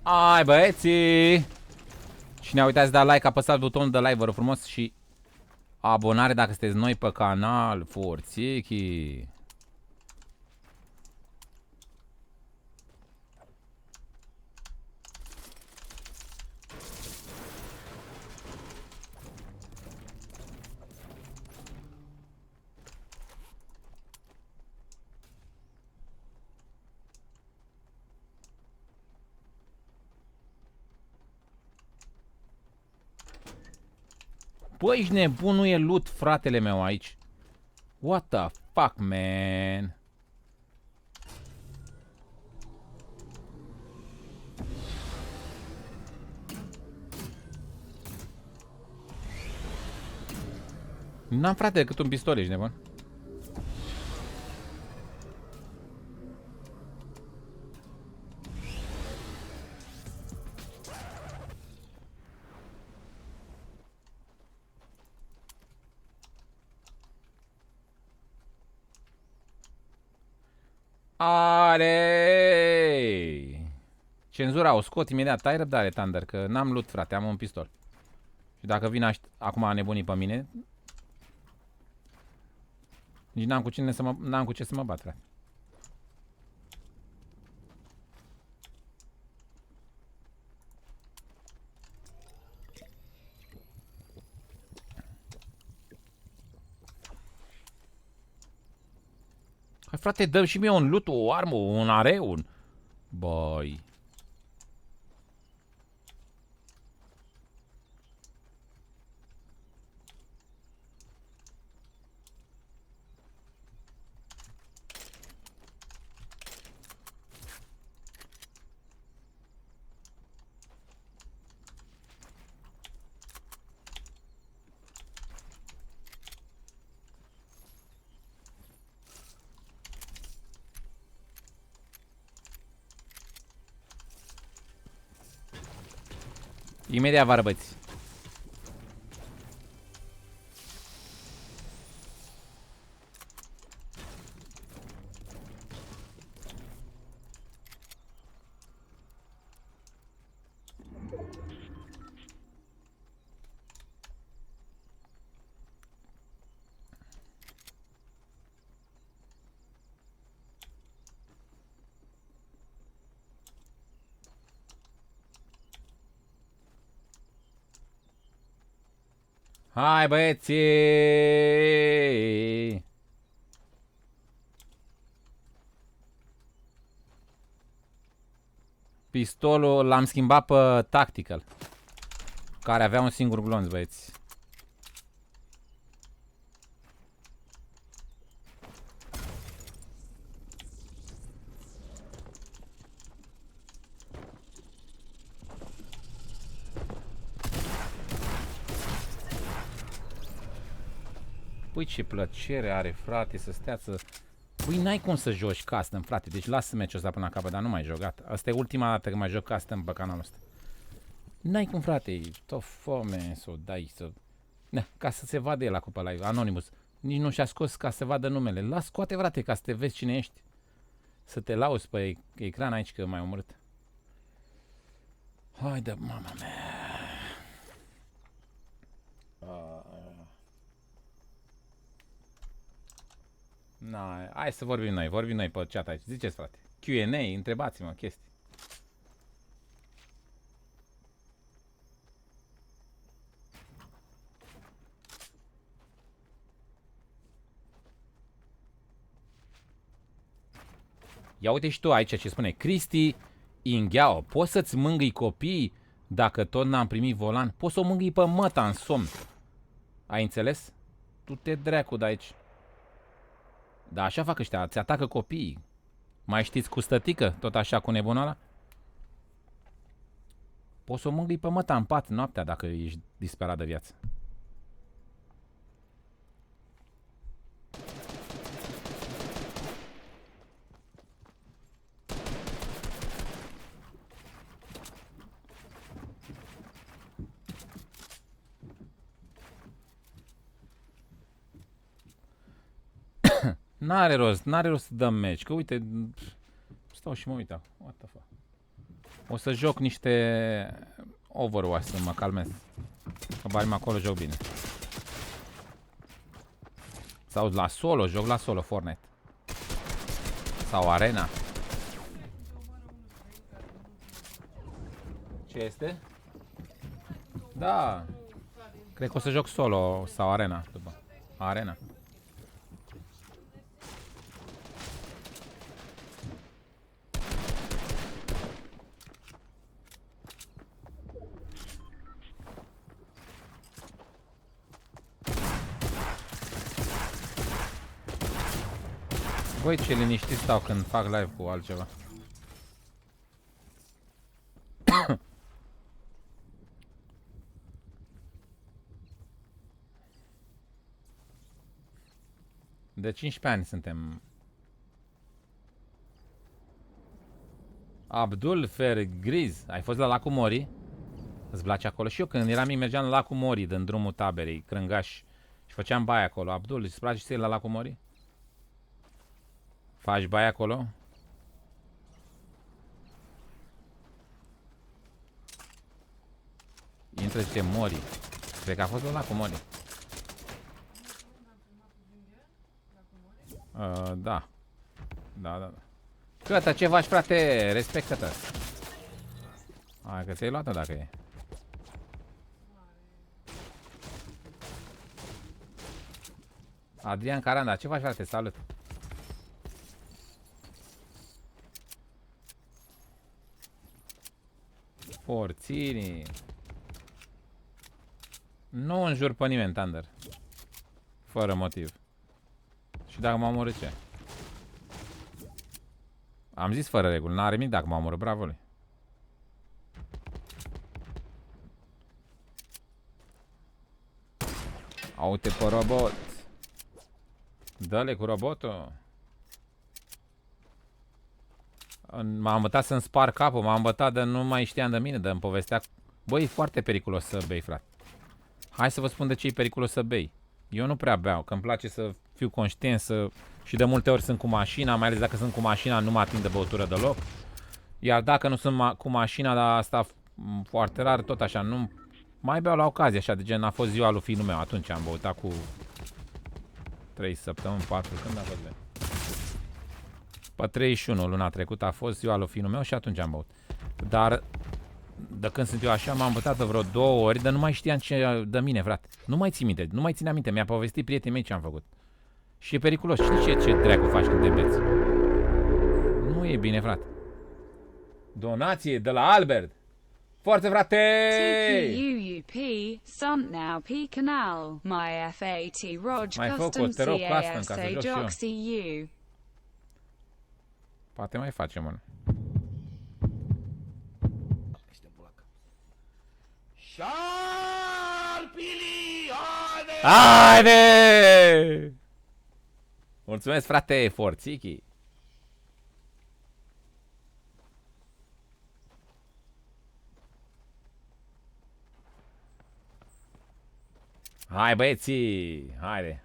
Hai băieții! Cine a uitat să da like, apăsați butonul de like, vă rog frumos, și abonare dacă sunteți noi pe canal. Forțichi! Băi, ești nebun, nu e loot, fratele meu, aici. What the fuck, man? N-am, frate, decât un pistol, ești nebun. Are! Cenzura o scot imediat. Ai răbdare, Thunder, că n-am loot, frate, am un pistol. Și dacă vin acum a nebunii pe mine, nici n-am cu ce să mă bat, frate. Hai, frate, dă și mie un loot, o armă, un areu, un... Băi... Imediat vă răbăți. Hai băieții! Pistolul l-am schimbat pe tactical, care avea un singur glonț, băieți. Păi ce plăcere are, frate, să stea să... Păi n-ai cum să joci custom, frate, deci lasă meciul ăsta până la capăt, dar nu mai joc, gata. Asta e ultima dată când mai joc custom pe canalul ăsta. N-ai cum, frate, ești tot foame să o dai, să... Da, ca să se vadă el acum pe live, Anonymous. Nici nu și-a scos ca să se vadă numele. Las, scoate, frate, ca să te vezi cine ești. Să te lauzi pe ecran aici că m-ai omorât. Haide, mama mea. Na, hai să vorbim noi pe chat aici. Ziceți, frate. Q&A, întrebați-mă chestii. Ia uite și tu aici ce spune Cristi Ingheao. Poți să-ți mângâi copiii dacă tot n-am primit volan? Poți să o mângâi pe măta în somn. Ai înțeles? Tu te dracu de aici. Da, așa fac ăștia, ți atacă copiii. Mai știți cu stătică, tot așa cu nebunala? Poți să o mângâi pe măta în pat noaptea dacă ești disperat de viață. N-are rost să dăm meci, că uite, stau și mă uit acum. What the fuck? O să joc niște Overwatch să mă calmez. Că bani acolo joc bine. Sau la solo, joc la solo Fortnite. Sau Arena. Ce este? Da. Cred că o să joc solo sau Arena după. Arena. Voi ce liniștit stau când fac live cu altceva. De 15 ani suntem. Abdul Fergriz, ai fost la Lacul Mori? Îți place acolo? Și eu când eram mic mergeam la Lacul Mori, din drumul taberei, Crângaș. Și făceam baie acolo. Abdul, îți place să iei la Lacul Mori? Faci baie acolo? Intră ce Mori. Cred că a fost la Lacul Mori. Da. Da. Cătă, ce faci, frate? Respectă-te. Hai că ți-ai luat-o dacă e. Adrian Caranda, ce faci, frate? Salut. Forțini. Nu înjur pe nimeni, Thunder. Fără motiv. Și dacă m-am omorât, ce? Am zis fără reguli, n-are nimic dacă m-am omorât, bravo lui. Uite pe robot. Dă-le cu robotul. M-am învățat să-mi spar capul, m-am învățat de nu mai știam de mine, de îmi povestea. Băi, e foarte periculos să bei, frate. Hai să vă spun de ce e periculos să bei. Eu nu prea beau, că îmi place să fiu conștient și de multe ori sunt cu mașina, mai ales dacă sunt cu mașina nu mă ating de băutură deloc. Iar dacă nu sunt cu mașina, dar asta foarte rar, tot așa, nu mai beau la ocazie, așa, de gen a fost ziua lui fiul meu, atunci am băutat cu 3 săptămâni, 4, când a fost de? Pe 31 luna trecută a fost ziua lui fiul meu și atunci am băut. Dar de când sunt eu așa, m-am bătat de vreo 2 ori, dar nu mai știam ce de mine, frate. Nu mai țin minte, nu mai țineam minte, mi-a povestit prietenii mei ce am făcut. Și e periculos, știi ce dracu faci când te beți? Nu e bine, frate. Donație de la Albert. Forță, frate! TQUUP, sunt now P canal, my FAT Rog Mai făcut, custom te rog, custom, ca să CASA joc și eu. Joxy U. Poate mai facem unul. Șarpili, haide! Haide! Mulțumesc, frate, Forțichi. Hai, băieții! Haide!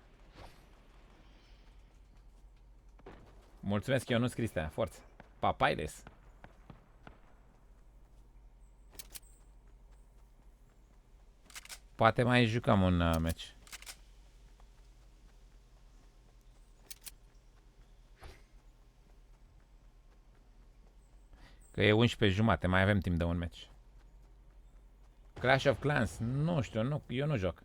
Mulțumesc, Ionuț Cristian, forță! Papailes! Poate mai jucăm un meci. Că e 11:30, mai avem timp de un meci. Clash of Clans, nu știu, eu nu joc.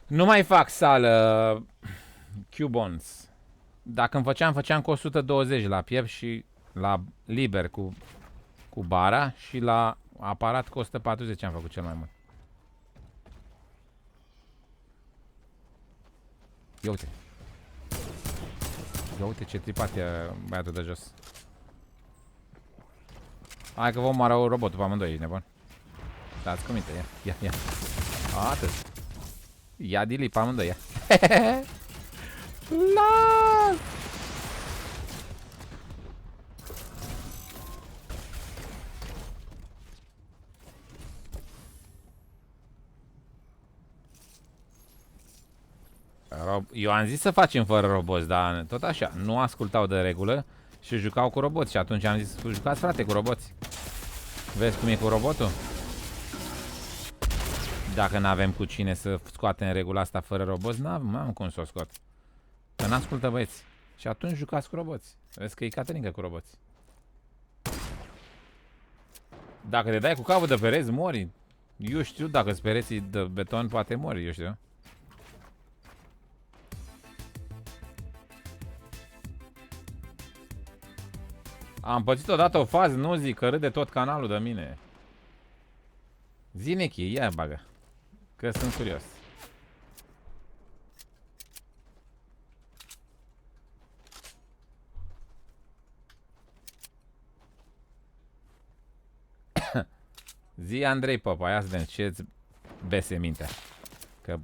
Nu mai fac sală Cubons. Dacă îmi făceam cu 120 la piept și la liber cu bara și la aparat cu 140 am făcut cel mai mult. Ia uite. Ia uite ce tripat e băiatul de jos. Hai că vom omoară robotul pe amândoi, ești nebun. Dați cu minte, ia. Atât. Ia dili pe amândoi, ia. Las! Eu am zis să facem fără roboți, dar tot așa, nu ascultau de regulă și jucau cu roboți. Și atunci am zis, jucați frate cu roboți. Vezi cum e cu robotul? Dacă nu avem cu cine să scoatem regula asta fără roboți, n-am cum să o scot. Că n-ascultă băieți. Și atunci jucați cu roboți. Vezi că e Caterinca cu roboți. Dacă te dai cu capul de pereți, mori. Eu știu, dacă sunt pereții de beton, poate mori, eu știu. Am pățit odată o fază, nu zic, că râde tot canalul de mine. Zinechi, ia bagă. Că sunt curios. Zi Andrei Popa, ia să vedem ce-ți bese mintea. Că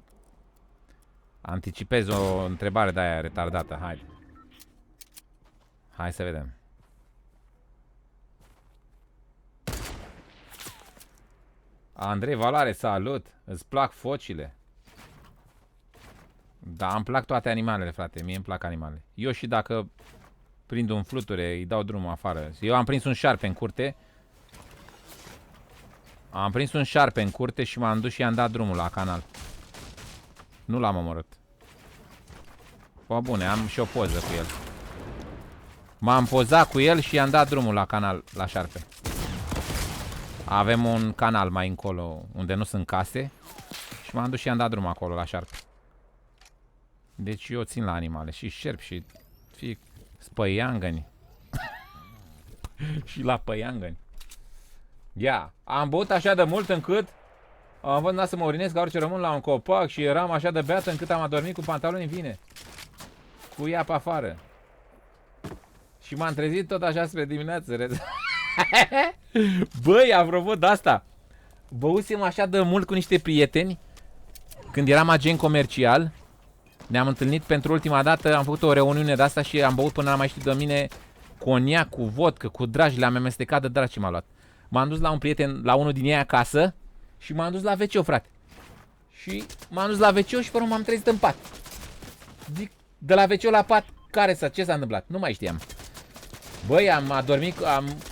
anticipez o întrebare de-aia retardată, hai. Hai să vedem. Andrei Valoare, salut! Îți plac focile? Da, îmi plac toate animalele, frate. Mie îmi plac animalele. Eu și dacă prind un fluture, îi dau drumul afară. Eu am prins un șarpe în curte. Am prins un șarpe în curte și m-am dus și i-am dat drumul la canal. Nu l-am omorât. Bă, bune, am și o poză cu el. M-am pozat cu el și i-am dat drumul la canal, la șarpe. Avem un canal mai încolo unde nu sunt case și m-am dus și i-am dat drumul acolo la șarpe. Deci eu țin la animale și șerpi și spăiangăni. Și la păiangăni. Ia, am băut așa de mult încât am văzut să mă urinez ca orice român la un copac și eram așa de beat încât am adormit cu pantaloni în vine. Cu ea pe afară. Și m-am trezit tot așa spre dimineață. Băi, apropo de asta, băusem așa de mult cu niște prieteni când eram agent comercial. Ne-am întâlnit pentru ultima dată, am făcut o reuniune de asta și am băut până n-am mai știut de mine coniac cu vodcă, cu dragi, le-am amestecat de dragi și m-a luat. M-am dus la un prieten, la unul din ei acasă și m-am dus la WC, frate. Și m-am dus la WC și până m-am trezit în pat. Zic, de la WC la pat, ce s-a întâmplat? Nu mai știam. Băi, am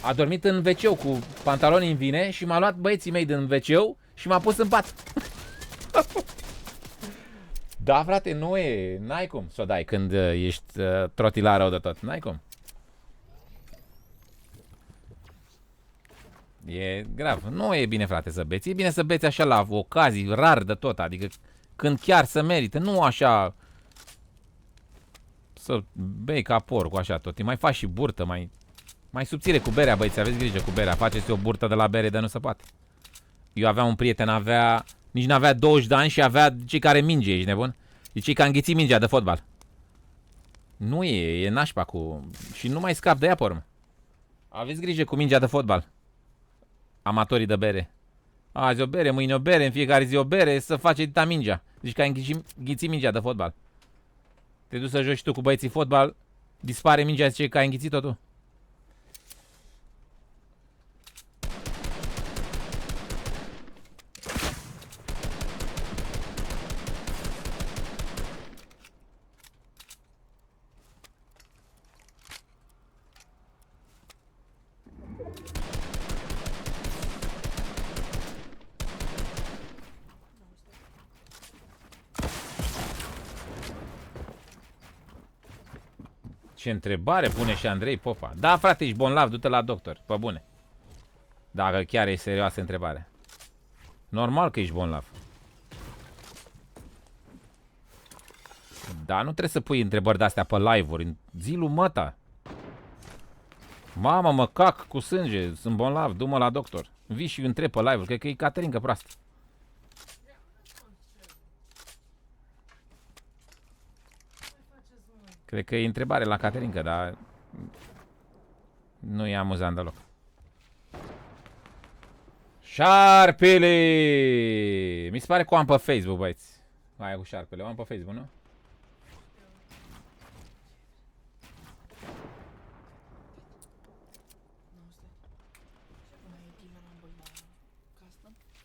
adormit în WC cu pantaloni în vine și m-a luat băieții mei din WC și m-a pus în pat. Da, frate, n-ai cum să o dai când ești trotilar rău de tot. N-ai cum. E grav. Nu e bine, frate, să beți. E bine să beți așa la ocazii, rar de tot. Adică când chiar să merită. Nu așa să bei ca porc, așa tot. Te mai faci și burtă, mai subțire cu berea, băieți. Aveți grijă cu berea. Faceți o burtă de la bere, de nu se poate. Eu aveam un prieten, nici n-avea 20 de ani și avea cei care minge, ești nebun? E cei care înghiți mingea de fotbal. Nu e nașpa cu... Și nu mai scap de ea, pe urmă. Aveți grijă cu mingea de fotbal. Amatorii de bere. Azi o bere, mâine o bere, în fiecare zi o bere, să face dita mingea. Deci că ai înghiți mingea de fotbal. Te duci să joci tu cu băieții fotbal, dispare mingea, zice că ai înghițit-o tu. Ce întrebare pune și Andrei Popa. Da, frate, ești bolnav, du-te la doctor, pe bune. Dacă chiar e serioasă întrebare. Normal că ești bolnav. Da, nu trebuie să pui întrebări de-astea pe live-uri. Zi lui măta. Mamă, mă cac cu sânge, sunt bolnav, du-mă la doctor. Vii și întreb pe live-uri, cred că e Caterinca proastă. Cred că e întrebare la Caterinca, dar nu e amuzant deloc. Șarpele! Mi se pare că o am pe Facebook, băieți. Aia cu șarpele, o am pe Facebook, nu?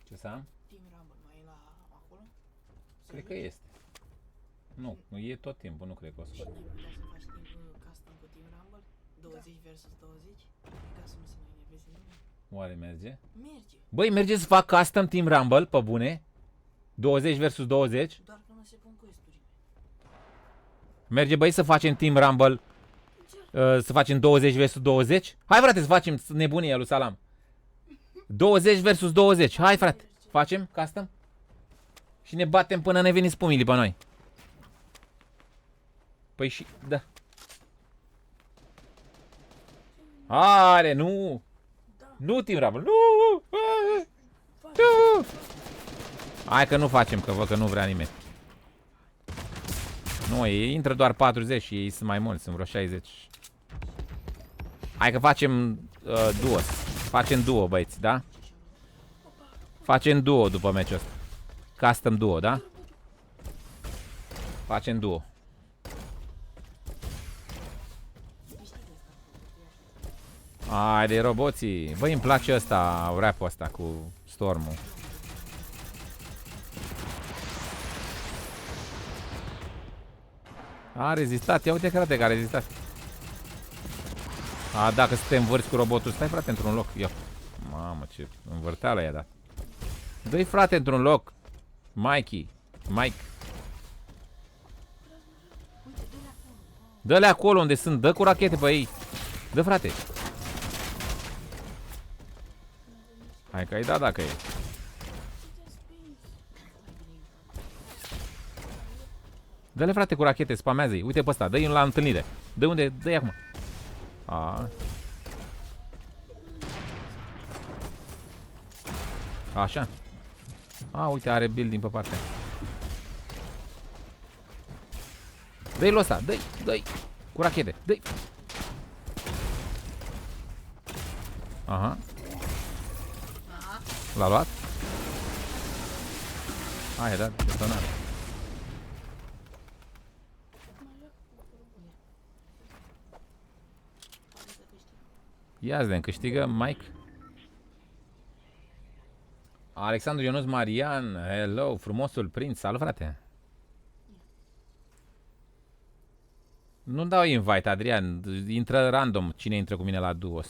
Ce să am? Cred că este. Nu, e tot timpul, nu cred că o scot. N-ai putea să faci custom cu Team Rumble? 20 versus 20? Ca să nu se mai enerveze nimeni. Oare merge? Merge, Băi, merge să fac custom Team Rumble, pe bune? 20 versus 20? doar că nu se pun quest-urile. Merge, băi, să facem Team Rumble, să facem 20 versus 20? Hai, frate, să facem nebunia lui Salam. 20 versus 20. Hai, frate, facem custom? Și ne batem până ne veni spumilii pe noi. Păi și, da. Are, nu! Nu, Team Rumble, nu! Nu! Hai că nu facem, că văd că nu vrea nimeni. Nu, ei intră doar 40 și ei sunt mai mulți, sunt vreo 60. Hai că facem duo. Facem duo, băieți, da? Facem duo după meciul ăsta. Custom duo, da? Facem duo. Haide, roboții. Băi, îmi place ăsta, rap-ul ăsta cu Stormul. A rezistat, ia uite frate că a rezistat. A, dacă să te învârți cu robotul, stai frate într-un loc. Ia. Mamă, ce învârteală i-a dat. Dă-i frate într-un loc. Mikey. Mike. Dă-le acolo unde sunt, dă cu rachete pe ei. Dă frate. Hai că ai dat dacă e. Dă-le frate cu rachete, spamează-i. Uite pe ăsta, dă-i la întâlnire. Dă unde, dă-i acum. A. Așa. A, uite, are building pe partea. Dă-i lui ăsta, dă-i, dă-i. Cu rachete, dă-i. Aha. L-a luat? Hai, da, detonare. Ia zi, câștigă Mike. Alexandru Ionuț Marian, hello, frumosul prinț, salut frate. Nu dau invite, Adrian, intră random cine intră cu mine la duos.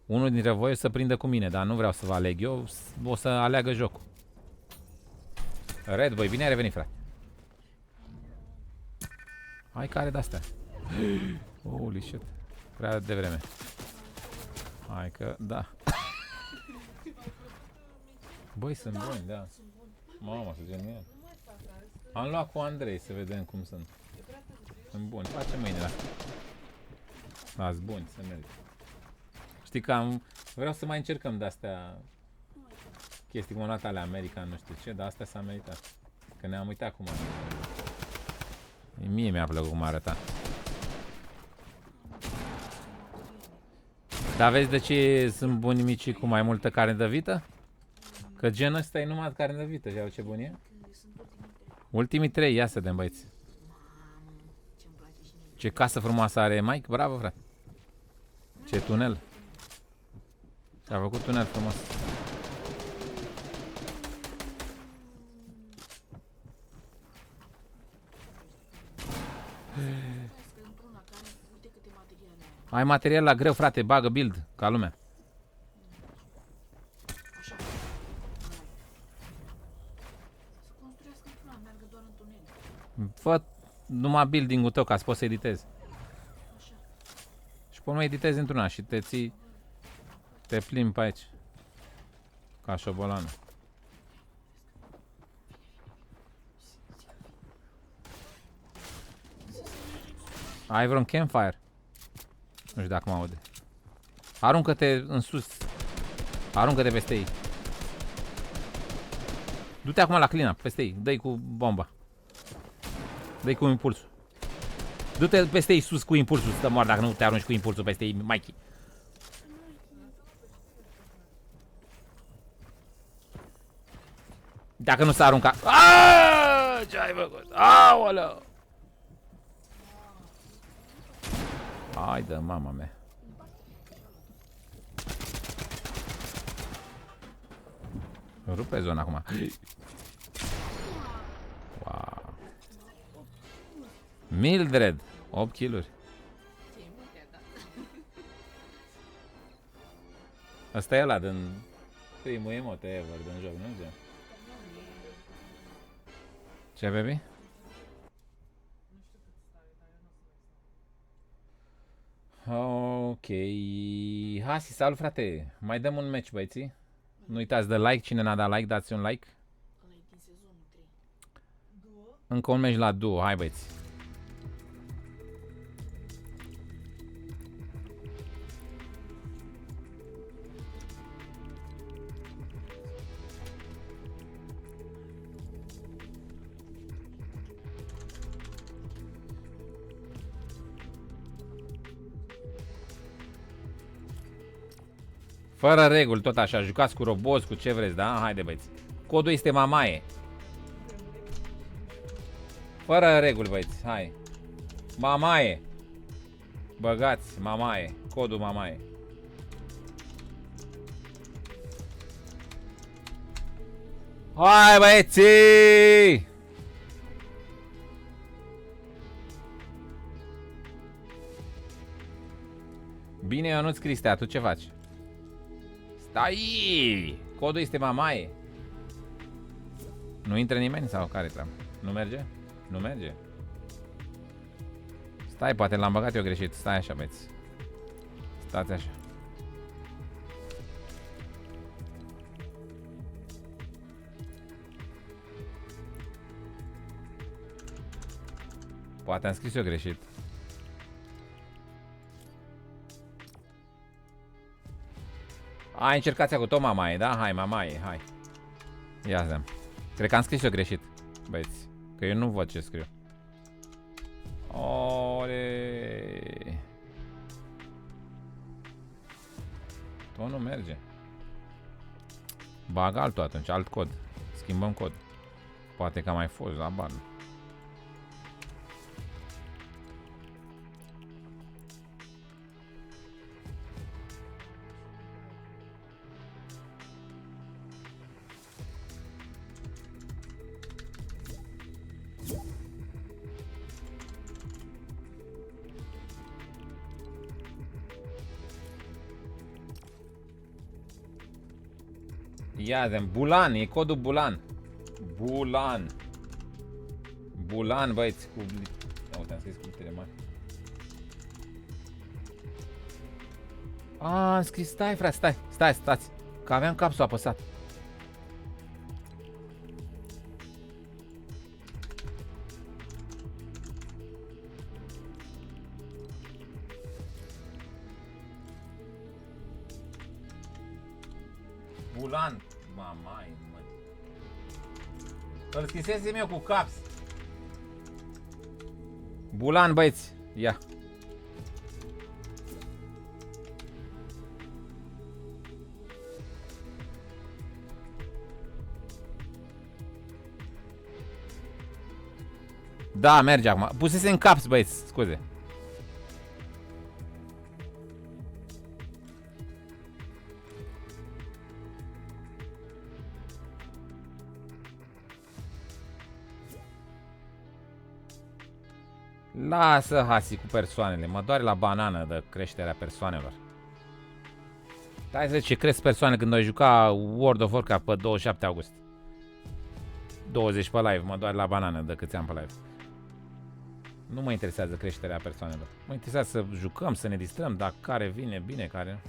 Unul dintre voi o să prindă cu mine, dar nu vreau să vă aleg eu, o să aleagă jocul. Red Boy, bine ai revenit, frate. Hai care de-astea. Holy shit, prea devreme. Hai că, da. Băi, sunt buni, da. Mamă, sunt genial. Am luat cu Andrei să vedem cum sunt. Sunt buni, facem mâine la. Azi buni, să merg. Știi că vreau să mai încercăm de-astea chestii cum am luat ale American, nu știu ce, dar astea s-a meritat. Că ne-am uitat cum arată. Mie mi-a plăcut cum arăta. Dar vezi de ce sunt buni mici cu mai multă carne de vită? Că genul ăsta e numai carne de vită, iau ce bun e? Ultimii 3, ia să vedem băieți. Ce casă frumoasă are Mike, bravo frate. Ce tunel. S-a făcut tunel frumos. Ai material la greu, frate, bagă build, ca lumea. Fă numai building-ul tău ca să poți să editezi. Și până editezi într-una și te ții, te plimbi pe aici. Ca șobolană. Ai vreun campfire? Nu știu dacă mă aude. Aruncă-te în sus. Aruncă-te peste ei. Du-te acum la clean-up, peste ei. Dă-i cu bomba. Dă-i cu impulsul. Du-te peste ei sus cu impulsul. Stă moar dacă nu te arunci cu impulsul peste ei, Mikey. Dacă nu s-a aruncat. Aaaa! Ce ai făcut? Aoleu! Hai de mama mea. Rupe zona acum. Wow. Mildred, 8 kill-uri. Ce multe, da. Asta e ăla din primul emote ever din joc, nu știu? Ce, baby? Ok. Hasi, salut, frate. Mai dăm un match, băieții. Nu uitați de like. Cine n-a dat like, dați un like. Ăla e din sezonul 3. Încă un match la duo. Hai, băieți. Fără reguli, tot așa, jucați cu roboți, cu ce vreți, da? Haide, băieți. Codul este mamaie. Fără reguli, băieți, hai. Mamaie. Băgați, mamaie. Codul mamaie. Hai, băieții! Bine, Ionuț Cristea, tu ce faci? Stai! Codul este mamaie. Nu intră nimeni sau care treabă? Nu merge? Nu merge? Stai, poate l-am băgat eu greșit. Stai așa, băieți. Stați așa. Poate am scris eu greșit. Hai, încercați cu tot mamaie, da? Hai, mamaie, hai. Ia zi. Cred că am scris eu greșit, băieți. Că eu nu văd ce scriu. Ole. Tot nu merge. Bag altul atunci, alt cod. Schimbăm cod. Poate că a mai fost la ban. Ia zi, Bulan, e codul Bulan. Bulan. Bulan, băieți, cu... Uite, am scris cu litere mari. Am scris, stai, frate, stați. Că aveam capsul apăsat. Bulan. Mamai, mă. Îl scrisesem eu cu caps. Bulan, băieți. Ia. Da, merge acum. Pusese în caps, băieți, scuze. Lasă, Hasi, cu persoanele. Mă doare la banană de creșterea persoanelor. Hai să zic ce cresc persoane când ai juca World of Warcraft pe 27 august. 20 pe live. Mă doare la banană de câți am pe live. Nu mă interesează creșterea persoanelor. Mă interesează să jucăm, să ne distrăm. Dacă care vine, bine, care...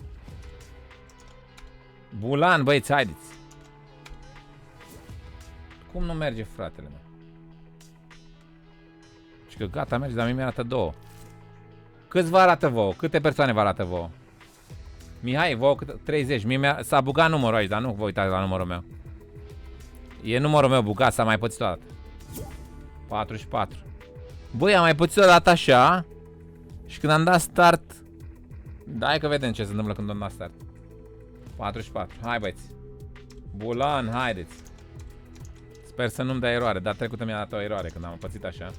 Bulan, băieți, haideți. Cum nu merge, fratele meu? Și că gata, merge, dar mie mi-arată 2. Câți vă arată vouă? Câte persoane vă arată vouă? Mihai, vouă 30. S-a bugat numărul aici, dar nu vă uitați la numărul meu. E numărul meu bugat, s-a mai pățit o dată. 44. Băi, am mai pățit o dată așa. Și când am dat start... Dai că vedem ce se întâmplă când am dat start. 44. Hai, băieți. Bulan, haideți. Sper să nu-mi dea eroare. Dar trecută mi-a dat o eroare când am pățit așa.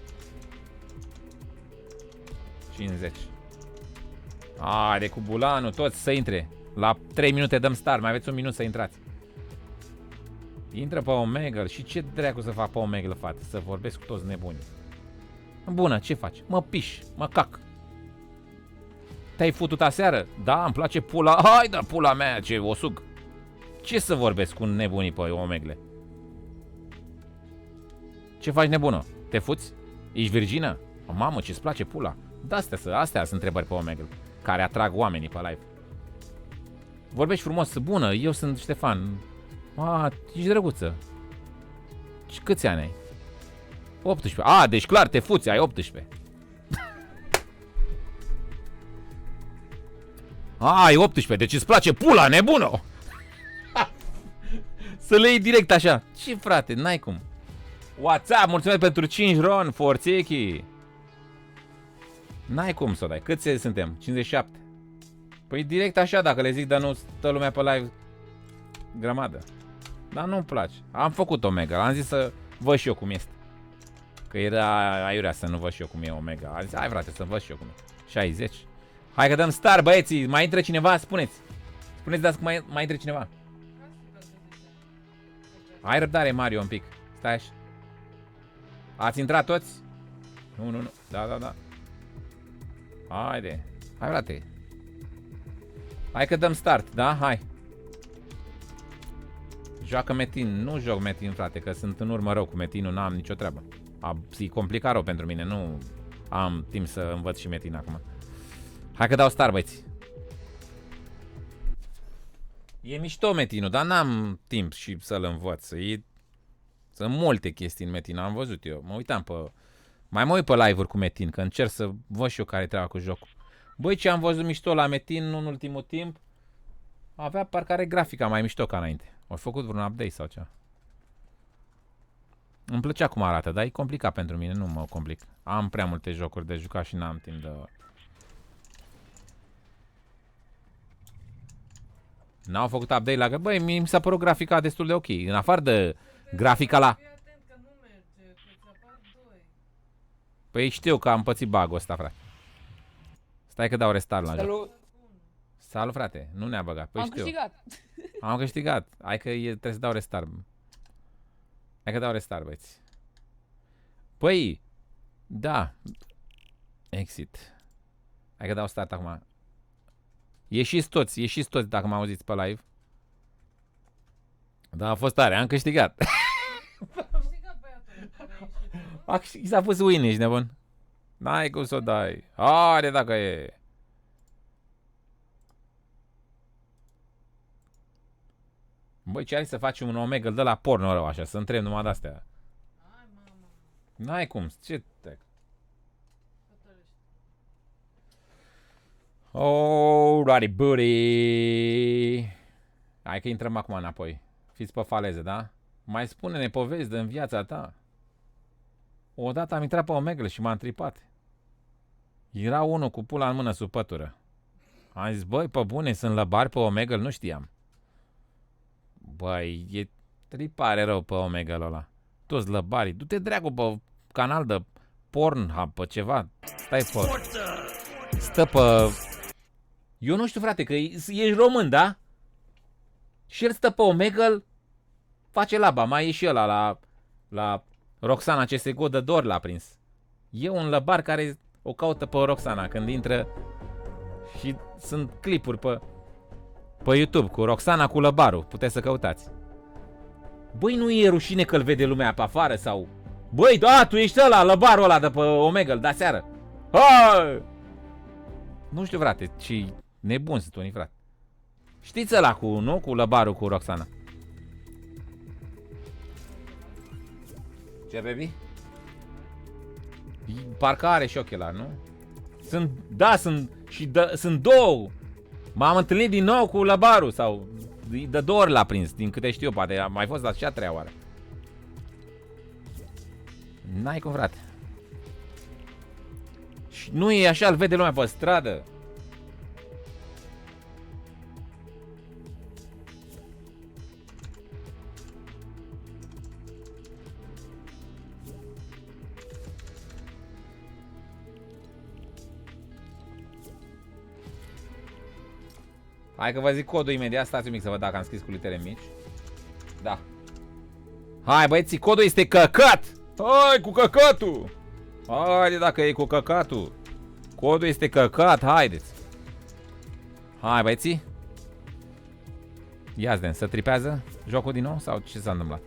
50. Haide cu bulanul, toți să intre. La 3 minute dăm start, mai aveți un minut să intrați. Intră pe Omegle. Și ce dracu să fac pe Omegle, fată? Să vorbesc cu toți nebuni. Bună, ce faci? Mă piș, mă cac. Te-ai futut aseară? Da, îmi place pula. Hai da, pula mea, ce o sug. Ce să vorbesc cu nebunii pe omegle? Ce faci, nebună? Te fuți? Ești virgină? O, mamă, ce-ți place pula? Astea sunt întrebări pe omegle care atrag oamenii pe live. Vorbești frumos, bună, eu sunt Ștefan. Ești drăguță. Câți ani ai? 18. Deci clar, te fuți, ai 18. Ai 18, deci îți place pula, nebună! Să le iei direct așa. Ce, frate, n-ai cum. WhatsApp, mulțumesc pentru 5 ron, forțechi. N-ai cum să o dai. Câți suntem? 57. Păi direct așa, dacă le zic, dar nu stă lumea pe live grămadă. Dar nu-mi place. Am făcut Omega, am zis să văd și eu cum este. Că era aiurea să nu văd și eu cum e Omega. Am zis, hai frate, să văd și eu cum e. 60. Hai că dăm start, băieții. Mai intră cineva? Spuneți. Spuneți dacă mai intră cineva. Hai răbdare, Mario, un pic. Stai așa. Ați intrat toți? Nu. Da. Haide. Hai, frate. Hai că dăm start, da? Hai. Joacă Metin. Nu joc Metin, frate, că sunt în urmă rău cu Metinul. N-am nicio treabă. E complicat rău pentru mine. Nu am timp să învăț și Metin acum. Hai că dau start, băieți. E mișto Metinul, dar n-am timp și să-l învăț. Sunt multe chestii în Metin, am văzut eu. Mă uitam pe... Mai mă uit pe live-uri cu Metin, că încerc să văd și eu care treaba cu jocul. Băi, ce am văzut mișto la Metin în ultimul timp, avea parcă are grafica mai mișto ca înainte. Au făcut vreun update sau ceva. Îmi plăcea cum arată, dar e complicat pentru mine, nu mă complic. Am prea multe jocuri de jucat și n-am timp de... N-au făcut update la... Băi, mi s-a părut grafica destul de ok. În afară de grafica la... Păi știu că am pățit bug-ul ăsta, frate. Stai că dau restart la joc. Salut, frate. Nu ne-a băgat. Păi am câștigat. Hai că trebuie să dau restart. Hai că dau restart, băieți. Păi, da. Exit. Hai că dau start acum. Ieșiți toți dacă mă auziți pe live. Da, a fost tare, am câștigat. I s-a pus win, ești nebun. N-ai cum să o dai. Haide dacă e. Băi, ce ai să faci un Omega de la porno rău așa, să întreb numai de-astea. N-ai cum, ce te... Alrighty, buddy. Hai că intrăm acum înapoi. Fiți pe faleză, da? Mai spune-ne povesti din viața ta. Odată am intrat pe Omegle și m-am tripat. Era unul cu pula în mână sub pătură. Am zis, băi, pe bune, sunt lăbari pe Omegle? Nu știam. Băi, e tripare rău pe Omegle ăla. Toți lăbarii. Du-te dracu pe canal de Pornhub, pe ceva. Stai pe... Stă pe... Eu nu știu, frate, că ești român, da? Și el stă pe Omegle, face laba. Mai e și ăla la Roxana CSGO de dor l-a prins. E un lăbar care o caută pe Roxana când intră și sunt clipuri pe YouTube cu Roxana cu lăbarul. Puteți să căutați. Băi, nu e rușine că-l vede lumea pe afară sau... Băi, da, tu ești ăla, lăbarul ăla de pe Omegle, de seară. Hai! Nu știu, frate, ce nebun sunt unii, frate. Știți ăla cu, nu? Cu lăbarul cu Roxana. Ce, baby? Parcă are și ochelari, nu? Sunt două. M-am întâlnit din nou cu lăbarul sau de două ori l-a prins, din câte știu, poate a mai fost la și a treia oară. N-ai cum, frate. Și nu e așa, îl vede lumea pe stradă. Hai că vă zic codul imediat, stați un mic să văd dacă am scris cu litere mici. Da. Hai, băieții, codul este căcat! Hai cu căcatul! Haide dacă e cu căcatul. Codul este căcat, haideți. Hai băieții. Ia-ți să tripează jocul din nou sau ce s-a întâmplat?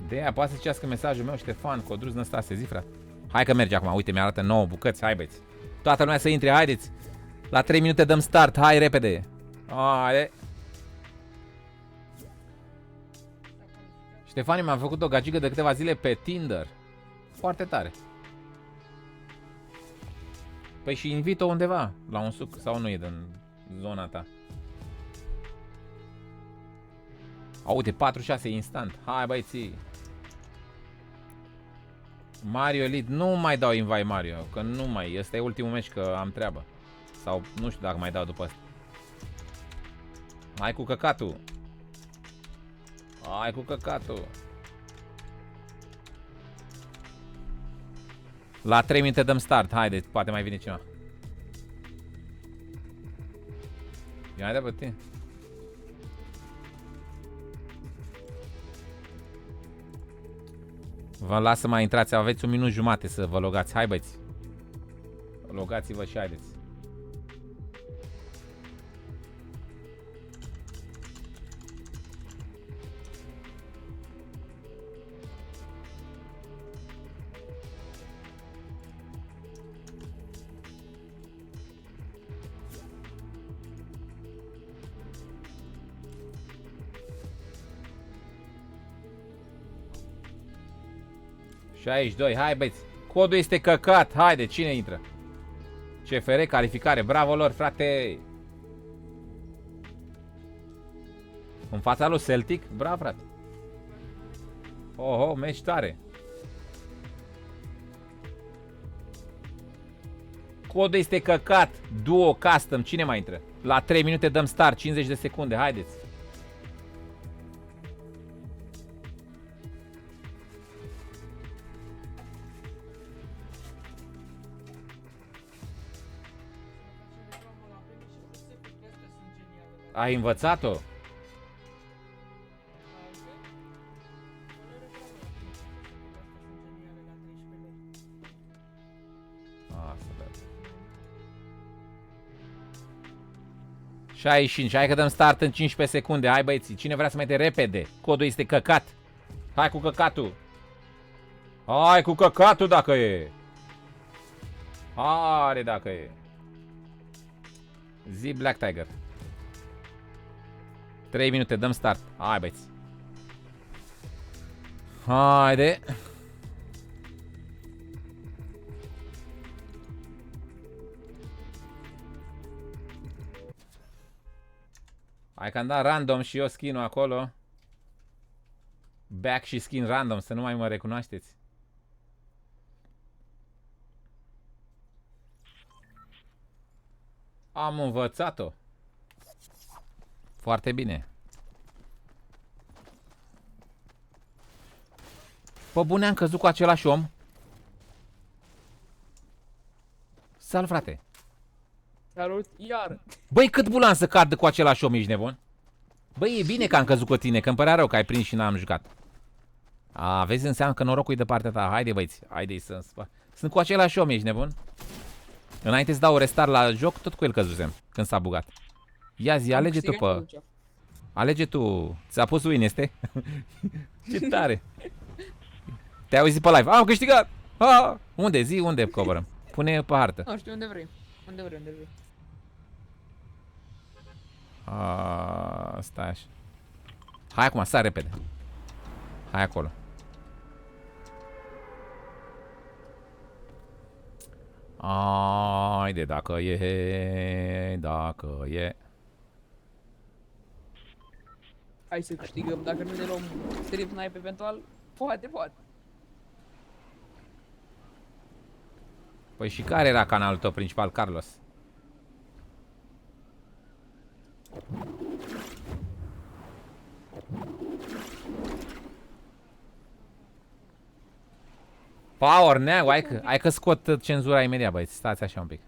De aia poate să citească mesajul meu, Ștefan, Codruz Năstase, zi frate. Hai că merge acum, uite, mi-arată 9 bucăți, hai băieți. Toată lumea să intre, haideți. La 3 minute dăm start, hai repede. Haide. Ștefani mi-a făcut o gagică de câteva zile pe Tinder. Foarte tare. Păi și invit-o undeva, la un suc, sau nu e din zona ta? Uite, 4-6 instant. Hai băieții. Mario Elite, nu mai dau invite Mario, că nu mai, ăsta e ultimul meci, că am treabă. Sau nu știu dacă mai dau după asta. Hai cu căcatul. Hai cu căcatul. La 3 minute dăm start, haide, poate mai vine cineva. Ia mai de pe tine. Vă las să mai intrați, aveți 1 minut jumate să vă logați. Hai băieți. Logați-vă și haideți. Și 62, hai băieți. Codul este căcat, haide, cine intră? CFR, calificare, bravo lor, frate. În fața lui Celtic, bravo, frate. Oh, meci tare. Codul este căcat, duo, custom, cine mai intră? La 3 minute dăm start, 50 de secunde, haideți. Ai învățat-o? Asta, 65, hai că dăm start în 15 secunde. Hai băieții, cine vrea să mai repede? Codul este căcat. Hai cu căcatul. Hai cu căcatul dacă e. Are dacă e. Zi Black Tiger. 3 minute, dăm start. Hai băieți. Haide. Hai că am dat random și eu skin-ul acolo. Back și skin random, să nu mai mă recunoașteți. Am învățat-o. Foarte bine. Pe bune am căzut cu același om. Salut, frate. Salut, iar. Băi, cât bulan să cad cu același om, ești nebun? Băi, e bine că am căzut cu tine, că îmi părea rău că ai prins și n-am jucat. A, vezi, înseamnă că norocul e de partea ta. Haide, băiți, haide să sunt cu același om, ești nebun? Înainte să dau restart la joc, tot cu el căzusem, când s-a bugat. Ia zi, alege tu pe... Alege tu. Ți-a pus win, este? Ce tare. Te-ai auzit pe live. Am câștigat! Ah! Unde? Zi, unde coborăm? Pune pe hartă. Nu știu, unde vrei. Unde vrei. Stai așa. Hai acum, sar repede. Hai acolo. Haide, dacă e. Hai să câștigăm, dacă nu ne luăm strip snipe eventual, poate. Păi și care era canalul tău principal, Carlos? Power, neagu, hai că scot cenzura imediat, băieți, stați așa un pic.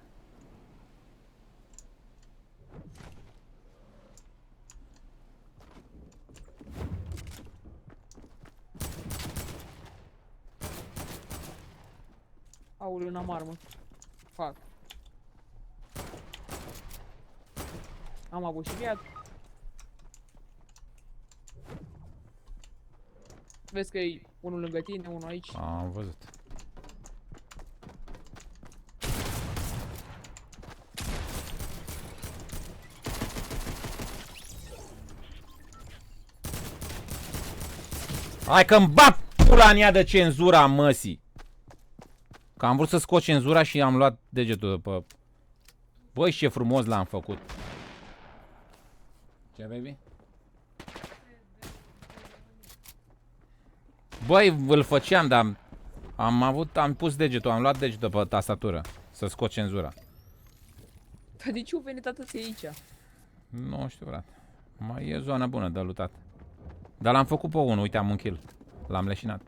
Aoleu, n-am armă. Fac. Am avut și viață. Vezi că e unul lângă tine, unul aici. Am văzut. Hai că-mi bat pula în ea de cenzura măsii. Că am vrut să scot cenzura și am luat degetul după. Băi, ce frumos l-am făcut. Ce, baby? Băi, îl făceam, dar am pus degetul, am luat degetul pe tastatură să scot cenzura. Dar de ce au venit atâția aici? Nu știu, frate. Mai e zona bună de lutat. Dar l-am făcut pe unul, uite, am un kill. L-am leșinat.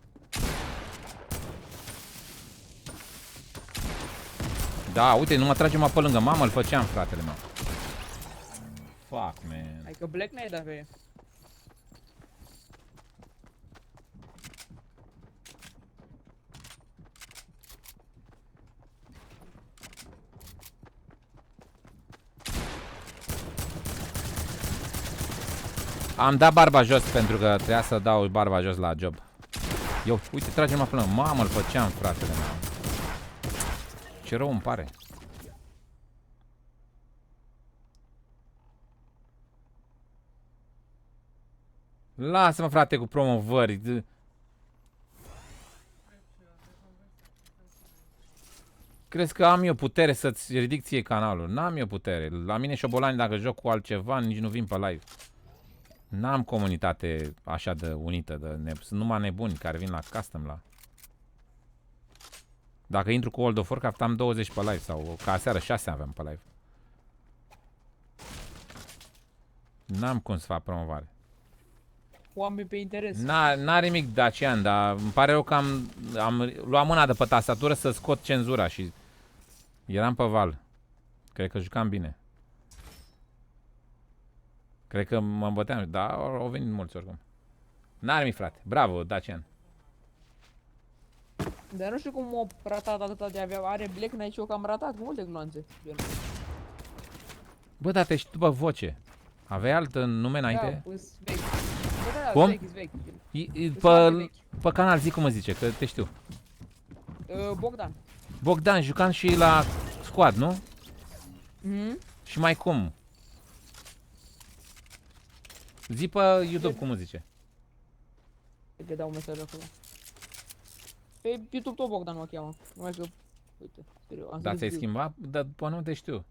Da, uite, nu mă trage mai pe lângă. Mamă, îl făceam, fratele meu. Fuck, man. Hai că Black n-ai dat pe ea. Am dat barba jos pentru că trebuia să dau barba jos la job. Eu, uite, trage-mă până. Mamă, îl făceam, fratele meu. Ce rău îmi pare. Lasă-mă, frate, cu promovări. Crezi că am eu putere să-ți ridic ție canalul? N-am eu putere. La mine șobolani, dacă joc cu altceva, nici nu vin pe live. N-am comunitate așa de unită, sunt numai nebuni care vin la custom la... Dacă intru cu World of Warcraft am 20 pe live sau ca aseară 6 aveam pe live. N-am cum să fac promovare. Oameni pe interes. N-are nimic Dacian, dar îmi pare rău că am luat mâna de pe tastatură să scot cenzura și eram pe val. Cred că jucam bine. Cred că mă îmbăteam, dar au venit mulți oricum. N-are nimic, frate. Bravo, Dacian. Dar nu știu cum o ratat atâta de avea. Are Black Knight și eu că am ratat multe glanțe. Bă, dar te știi după voce. Aveai alt nume înainte? Da, îs vechi. Bă, da, Cum? Vechi. Pe canal zic cum mă zice, că te știu. Bogdan. Bogdan, jucam și la squad, nu? Mhm. Și mai cum? Zi pe YouTube cum îți zice. Te dau un mesaj acolo. Pe YouTube tot Bogdan mă cheamă. Numai că, uite, serios, am Da, să ți-ai scriu. schimbat? Dar după nu te știu.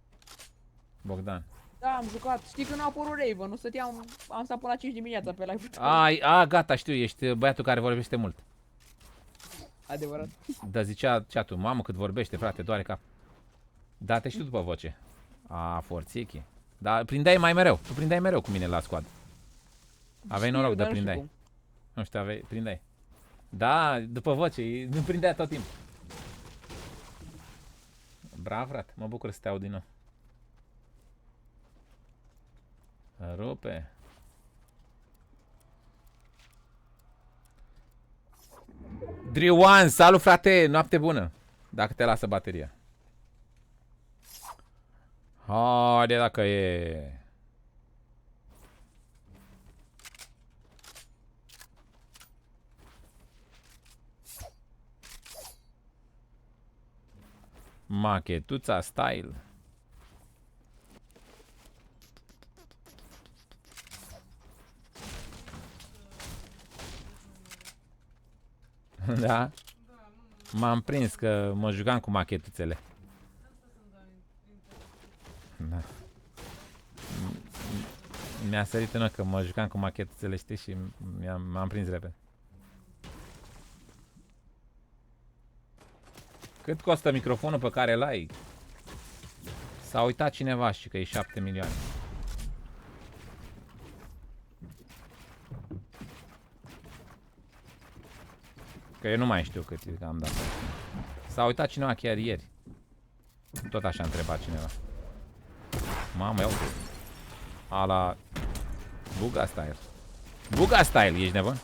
Bogdan. Da, am jucat. Știi când a apărut Raven, nu stăteam, am stat până la 5 dimineața pe live. Gata, știu, ești băiatul care vorbește mult. Adevărat. Da, zicea chat-ul, mamă cât vorbește, frate, doare cap. Da, te știu după voce. Forțichi. Dar prindeai mai mereu, tu prindeai mereu cu mine la squad. Aveai Știu, noroc de dar nu știu prindeai. cum. Nu știu, prindeai. Da, după voce, nu prindea tot timpul. Bravo, frate, mă bucur să te aud din nou. Rupe. Driuan, salut, frate, noapte bună. Dacă te lasă bateria. Haide dacă e. Machetuța style. Da? M-am prins că mă jucam cu machetuțele. Da. Mi-a sărit în ochi că mă jucam cu machetuțele, știi, și m-am prins repede. Cât costă microfonul pe care l-ai? S-a uitat cineva și că e 7 milioane. Că eu nu mai știu cât am dat. S-a uitat cineva chiar ieri. Tot așa a întrebat cineva. Mamă, ia uite. Ala Buga Style. Buga Style, ești nebun?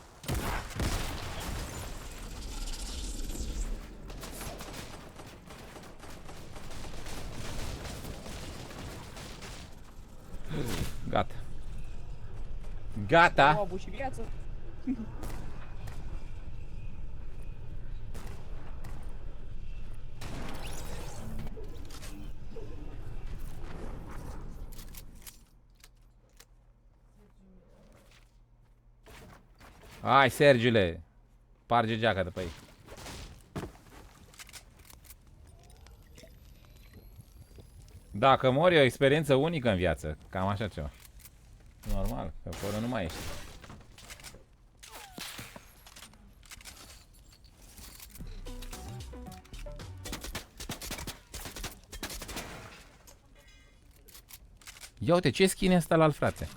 Am Gata. avut și viață. Hai, Sergiule. Parge geaca de pe aici. Dacă mori, e o experiență unică în viață. Cam așa ceva. Normal, că fără nu mai ești. Ia uite, ce skin e ăsta la al frate?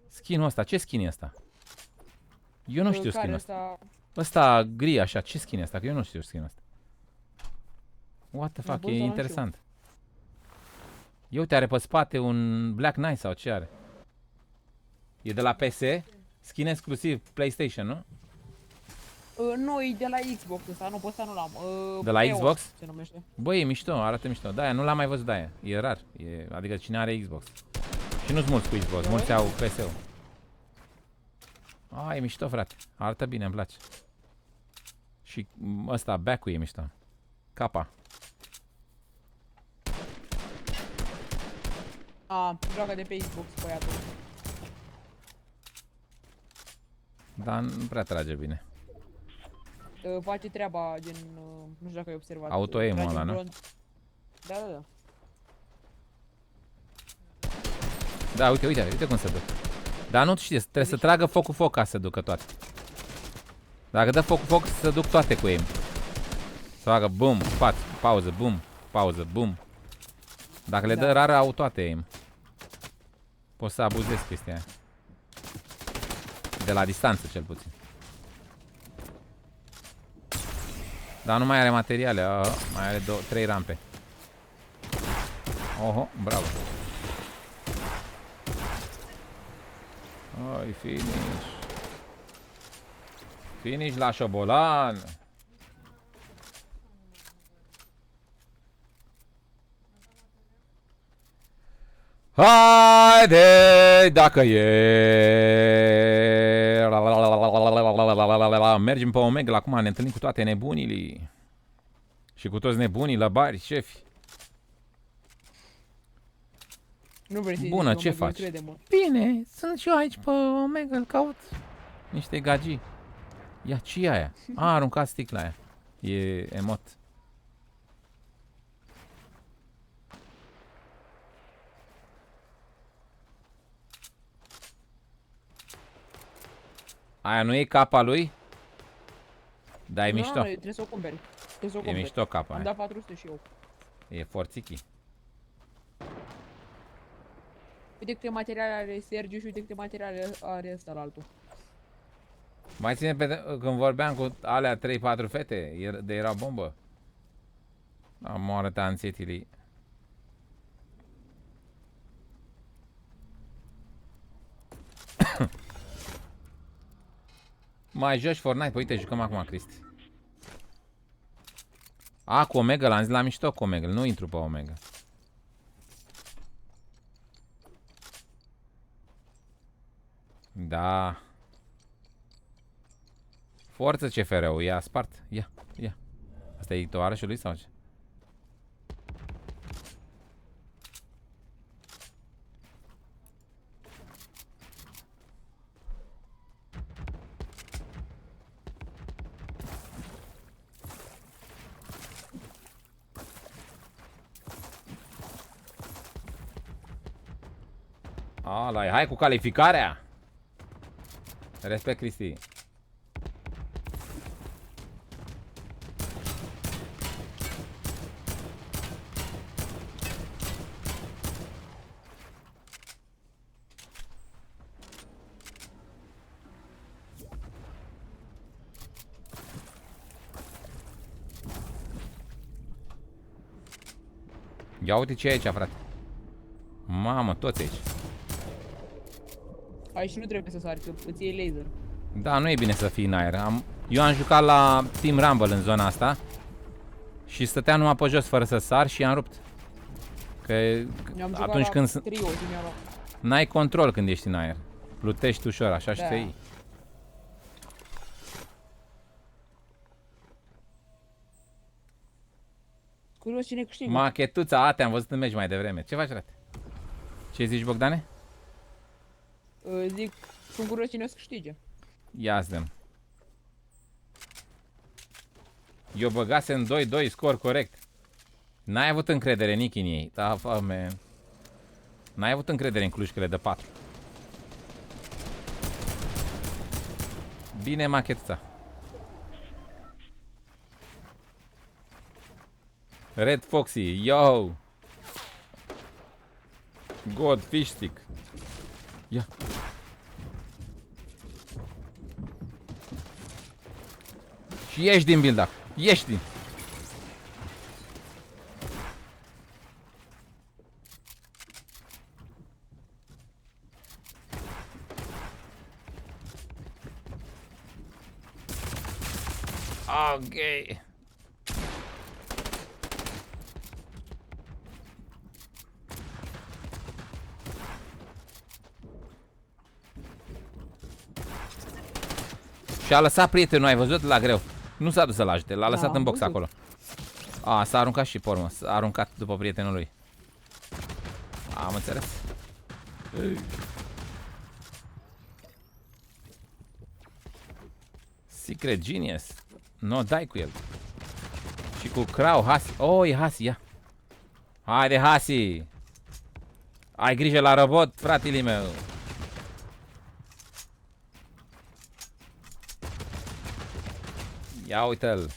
Skin-ul ăsta, ce skin e ăsta? Eu nu știu skin-ul ăsta. Ăsta gri așa, ce skin e ăsta? Că eu nu știu skin-ul ăsta. What the fuck, e interesant. Ia uite, are pe spate un Black Knight sau ce are? E de la PS? Skin exclusiv PlayStation, nu? Nu, e de la Xbox ăsta, nu, pe ăsta nu l-am. De la Xbox? Se numește. Băi, e mișto, arată mișto. Da, nu l-am mai văzut de aia. E rar. Adică cine are Xbox. Și nu-s mulți cu Xbox, mulți au PS-ul. E mișto, frate. Arată bine, îmi place. Și ăsta, back-ul e mișto. Capa. Joacă de pe Xbox, băiatul. Dar nu prea trage bine. Face treaba gen, nu știu dacă ai observat. Auto-aim-ul ăla, nu? Da, da, da. Da, uite cum se duc. Dar nu știi, trebuie să tragă foc cu foc ca să ducă toate. Dacă dă foc cu foc, să duc toate cu aim. Să facă boom, pauză, boom, pauză, boom. Dacă le dă rar, au toate aim. Poți să abuzezi chestia aia. De la distanță, cel puțin. Dar nu mai are materiale, mai are 3 rampe. Oho, bravo. Finish. Finish la șobolan. Haide, dacă e. Mergem pe Omega, acum ne întâlnim cu toate nebunii. Și cu toți nebunii, lăbari, șefi. Nu vrei să Bună, ce faci? Bine, sunt și eu aici pe Omega, îl caut. Niște gagii. Ia, ce e aia? A aruncat sticla aia. E emot. Aia nu e capa lui? Da, e mișto. Nu, trebuie să o cumperi. E mișto capa Am aia. dat 400 și eu. E forțichi. Uite câte materiale are Sergiu și uite câte materiale are ăsta la altul. Mai ține când vorbeam cu alea 3-4 fete, de era bombă. Moară anțietilii. Mai joci Fortnite? Păi uite, jucăm acum, Cristi. Cu Omega, l-am zis la mișto cu Omega, nu intru pe Omega. Da. Forță CFR-ul, ia spart. Ia. Asta e tovarășul lui sau ce? Hai cu calificarea. Respect, Cristi. Ia uite ce e aici, frate. Mamă, toți aici. Aici nu trebuie să sari, că îți iei laser. Da, nu e bine să fii în aer. Eu am jucat la Team Rumble în zona asta și stăteam numai pe jos fără să sar și am rupt. Că atunci când sunt... Trio și mi-a luat. N-ai control când ești în aer. Plutești ușor, așa și Da. te iei. Curios cine câștigă. Machetuța, a, te-am văzut în meci mai devreme. Ce faci, frate? Ce zici, Bogdane? Zic, sunt curios cine o să câștige. Ia să Eu băgasem 2-2, scor corect. N-ai avut încredere, Nichi, în ei. Da, man. N-ai avut încredere în Cluj că le dă 4. Bine, machetuța. Red Foxy, yo! God, fish stick. Ia. Și ieși din build-up. Ieși din. Ok. Și a lăsat prietenul, ai văzut? La greu. Nu s-a dus să-l ajute, l-a lăsat am în box văzut. acolo. A, s-a aruncat și pe urmă. S-a aruncat după prietenul lui. Am înțeles. Secret Genius. No, dai cu el. Și cu Crow, Hasi. Oh, e Hasi, ia. Haide, Hasi. Ai grijă la robot, fratele meu. Ia uite-l.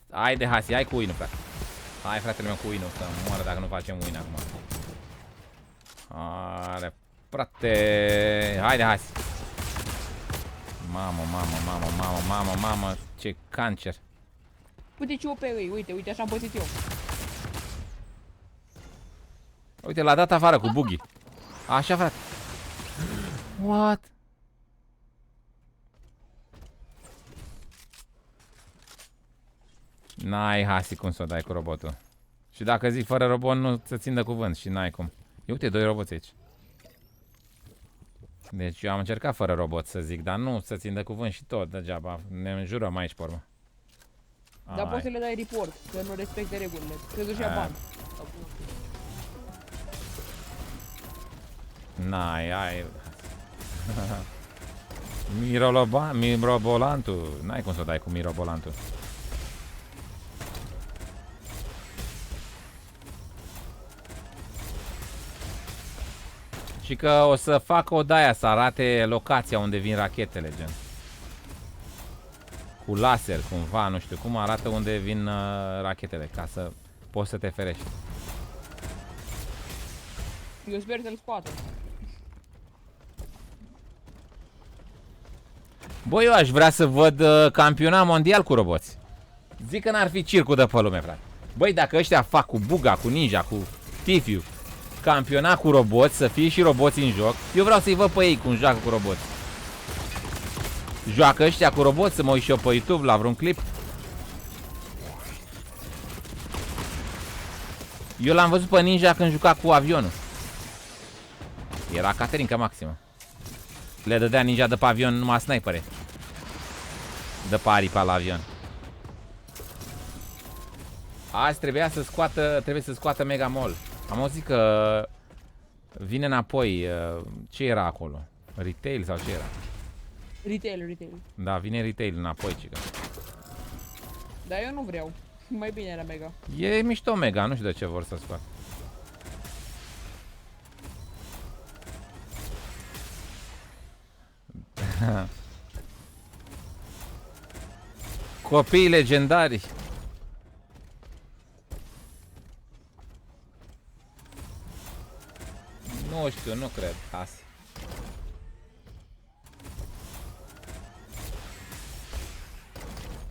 Hai de Hasi, hai cu win-ul, frate. Hai, fratele meu, cu win-ul, să moară dacă nu facem win acum. Are, frate. Hai de Hasi. Mamă, ce cancer. Uite ce pe ei, uite așa am pățit eu. Uite, l-a dat afară cu buggy. Așa, frate. What? N-ai Hasi cum să o dai cu robotul. Și dacă zic fără robot nu se țin de cuvânt și n-ai cum. Uite, 2 roboți aici. Deci eu am încercat fără robot să zic, dar nu se țin de cuvânt și tot degeaba. Ne înjurăm aici pe urmă. Dar poți să le dai report, că nu respecte regulile. Trebuie să-și ia Ai. bani. Ai. Mirobolantul. N-ai cum să o dai cu mirobolantul. Și că o să fac o daia să arate locația unde vin rachetele, gen. Cu laser, cumva, nu știu cum arată unde vin rachetele, ca să poți să te ferești. Eu sper să-l scoată. Băi, eu aș vrea să văd campionat mondial cu roboți. Zic că n-ar fi circul de pe lume, frate. Băi, dacă ăștia fac cu Buga, cu Ninja, cu Tifiu, campionat cu roboți, să fie și roboți în joc, eu vreau să-i văd pe ei cum joacă cu roboți. Joacă ăștia cu roboți, să mă uit și eu pe YouTube la vreun clip. Eu l-am văzut pe Ninja când juca cu avionul. Era Caterinca maximă. Le dădea Ninja de pe avion numai snipere. De pe aripa la avion. Azi trebuie să scoată Mega Mall. Am auzit că vine înapoi. Ce era acolo? Retail sau ce era? Retail. Da, vine retail înapoi, cică. Dar eu nu vreau. Mai bine era Mega. E mișto Mega, nu știu de ce vor să scoată. Copii legendari. Nu știu, nu cred. Hasi.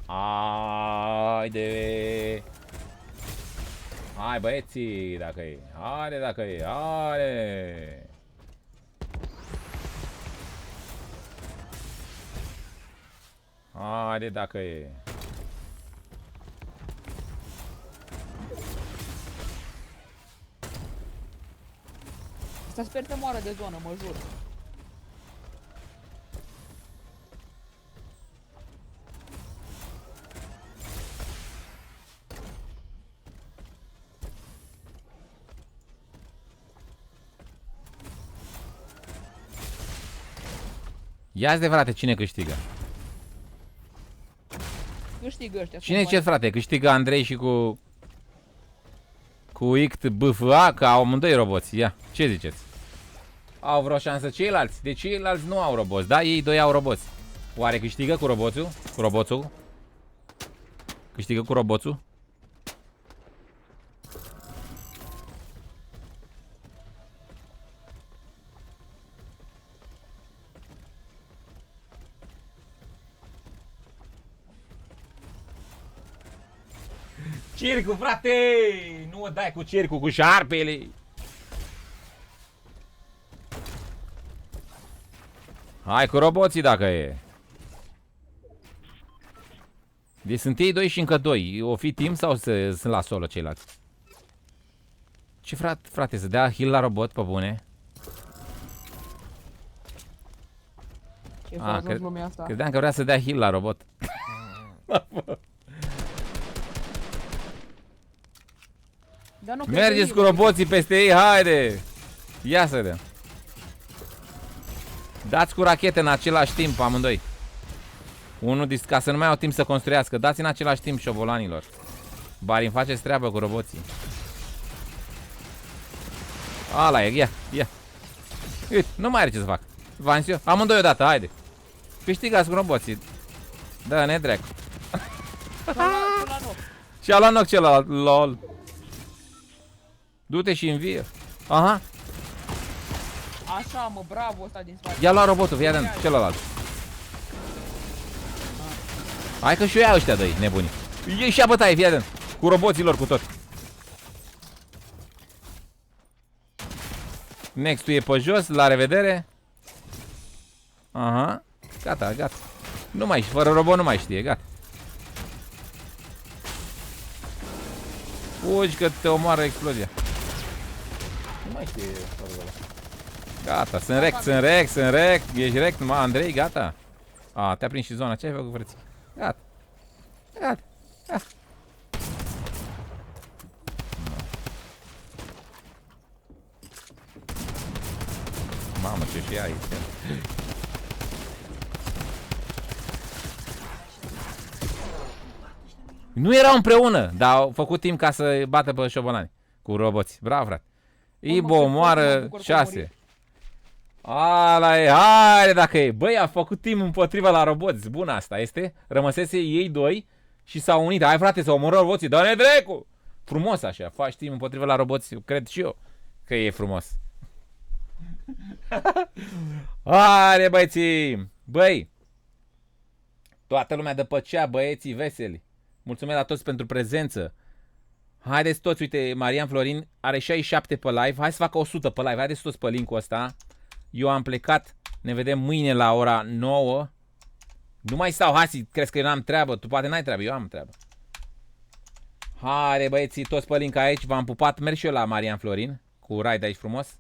Haide. Hai băieții, dacă e. Haide dacă e. Haide. Haide dacă e. Să sper să moară de zonă, mă jur. Ia-ți de frate, cine câștigă? Câștigă ăștia. Cine ce frate? Câștigă Andrei și cu Ict BFA, că au amândoi roboți. Ia, ce ziceți? Au vreo șansă ceilalți? De ceilalți nu au roboți, da? Ei doi au roboți. Oare câștigă cu roboțul? Cu roboțul? Câștigă cu roboțul? Circul, frate! Nu mă dai cu circul, cu șarpele! Hai cu roboții dacă e. Deci sunt ei doi și încă doi. O fi timp sau sunt la solo ceilalți? Ce frate, să dea heal la robot, pe bune? Ce s-a ajuns lumea asta? Credeam că vrea să dea heal la robot. Dar nu Mergeți cu roboții peste ei, haide! Ia să vedem. Dați cu rachete în același timp, amândoi. Unul, ca să nu mai au timp să construiască. Dați în același timp, șobolanilor. Bari, îmi faceți treabă cu roboții. Ala e, ia. Uite, nu mai are ce să fac. Vansio, amândoi odată, haide. Câștigați cu roboții. Dă-ne dracu. Și-a luat knock celălalt, lol. Du-te și învie. Aha. Așa, mă, bravo ăsta din spate. Ia lua robotul, fii atent, celălalt. Hai că și eu ia ăștia doi, nebuni. Ei și-a bătaie, fii atent. Cu roboților, cu tot. Next-ul e pe jos, la revedere. Aha. Gata. Nu mai, fără robot nu mai știe, gata. Fugi că te omoară explozia. Nu mai știe fără robot. Gata, sunt rec. Ești rec, numai Andrei, gata. A, te-a prins și zona, ce ai făcut, frății? Gata. Mamă, ce și aici. Nu erau împreună, dar au făcut timp ca să bată pe șobolani cu roboți. Bravo, frate. Ibo moară 6. Ala e, haide dacă e. Băi, a făcut timp împotriva la roboți. Bun asta este. Rămăsese ei doi și s-au unit. Hai frate, s-au omorât roboții. Dă-ne dracu! Frumos așa. Faci timp împotriva la roboți. Cred și eu că e frumos. Haide băieții. Băi, toată lumea dă pe cea, băieții veseli. Mulțumesc la toți pentru prezență. Haideți toți, uite, Marian Florin are 67 pe live. Hai să facă 100 pe live. Haideți toți pe link-ul ăsta. Eu am plecat. Ne vedem mâine la ora 9. Nu mai stau, Hasi, crezi că eu n-am treabă? Tu poate n-ai treabă, eu am treabă. Haide băieții, toți pe link aici. V-am pupat, merg și eu la Marian Florin. Cu raid aici frumos.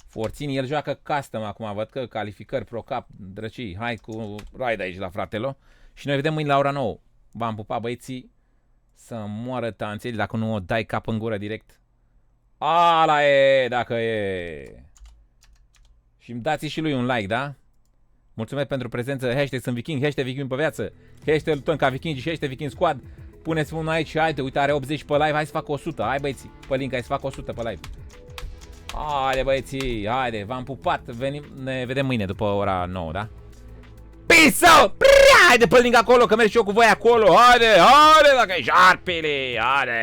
Forțin, el joacă custom acum, văd că calificări pro cap, drăcii. Hai cu raid aici la fratelo. Și noi vedem mâine la ora 9. V-am pupat băieții. Să moară tanțeli dacă nu o dai cap în gură direct. Ala e, dacă e. Și îmi dați și lui un like, da? Mulțumesc pentru prezență. Hashtag sunt viking, hashtag viking pe viață. Hashtag luptăm ca viking și hashtag viking squad. Puneți unul aici și haide, uite, are 80 pe live. Hai să fac 100, hai băieții. Pe link, hai să fac 100 pe live. Haide băieții, haide, v-am pupat. Ne vedem mâine după ora 9, da? Peace out! Haide pe link acolo, că merg și eu cu voi acolo. Haide, dacă e șarpele, haide!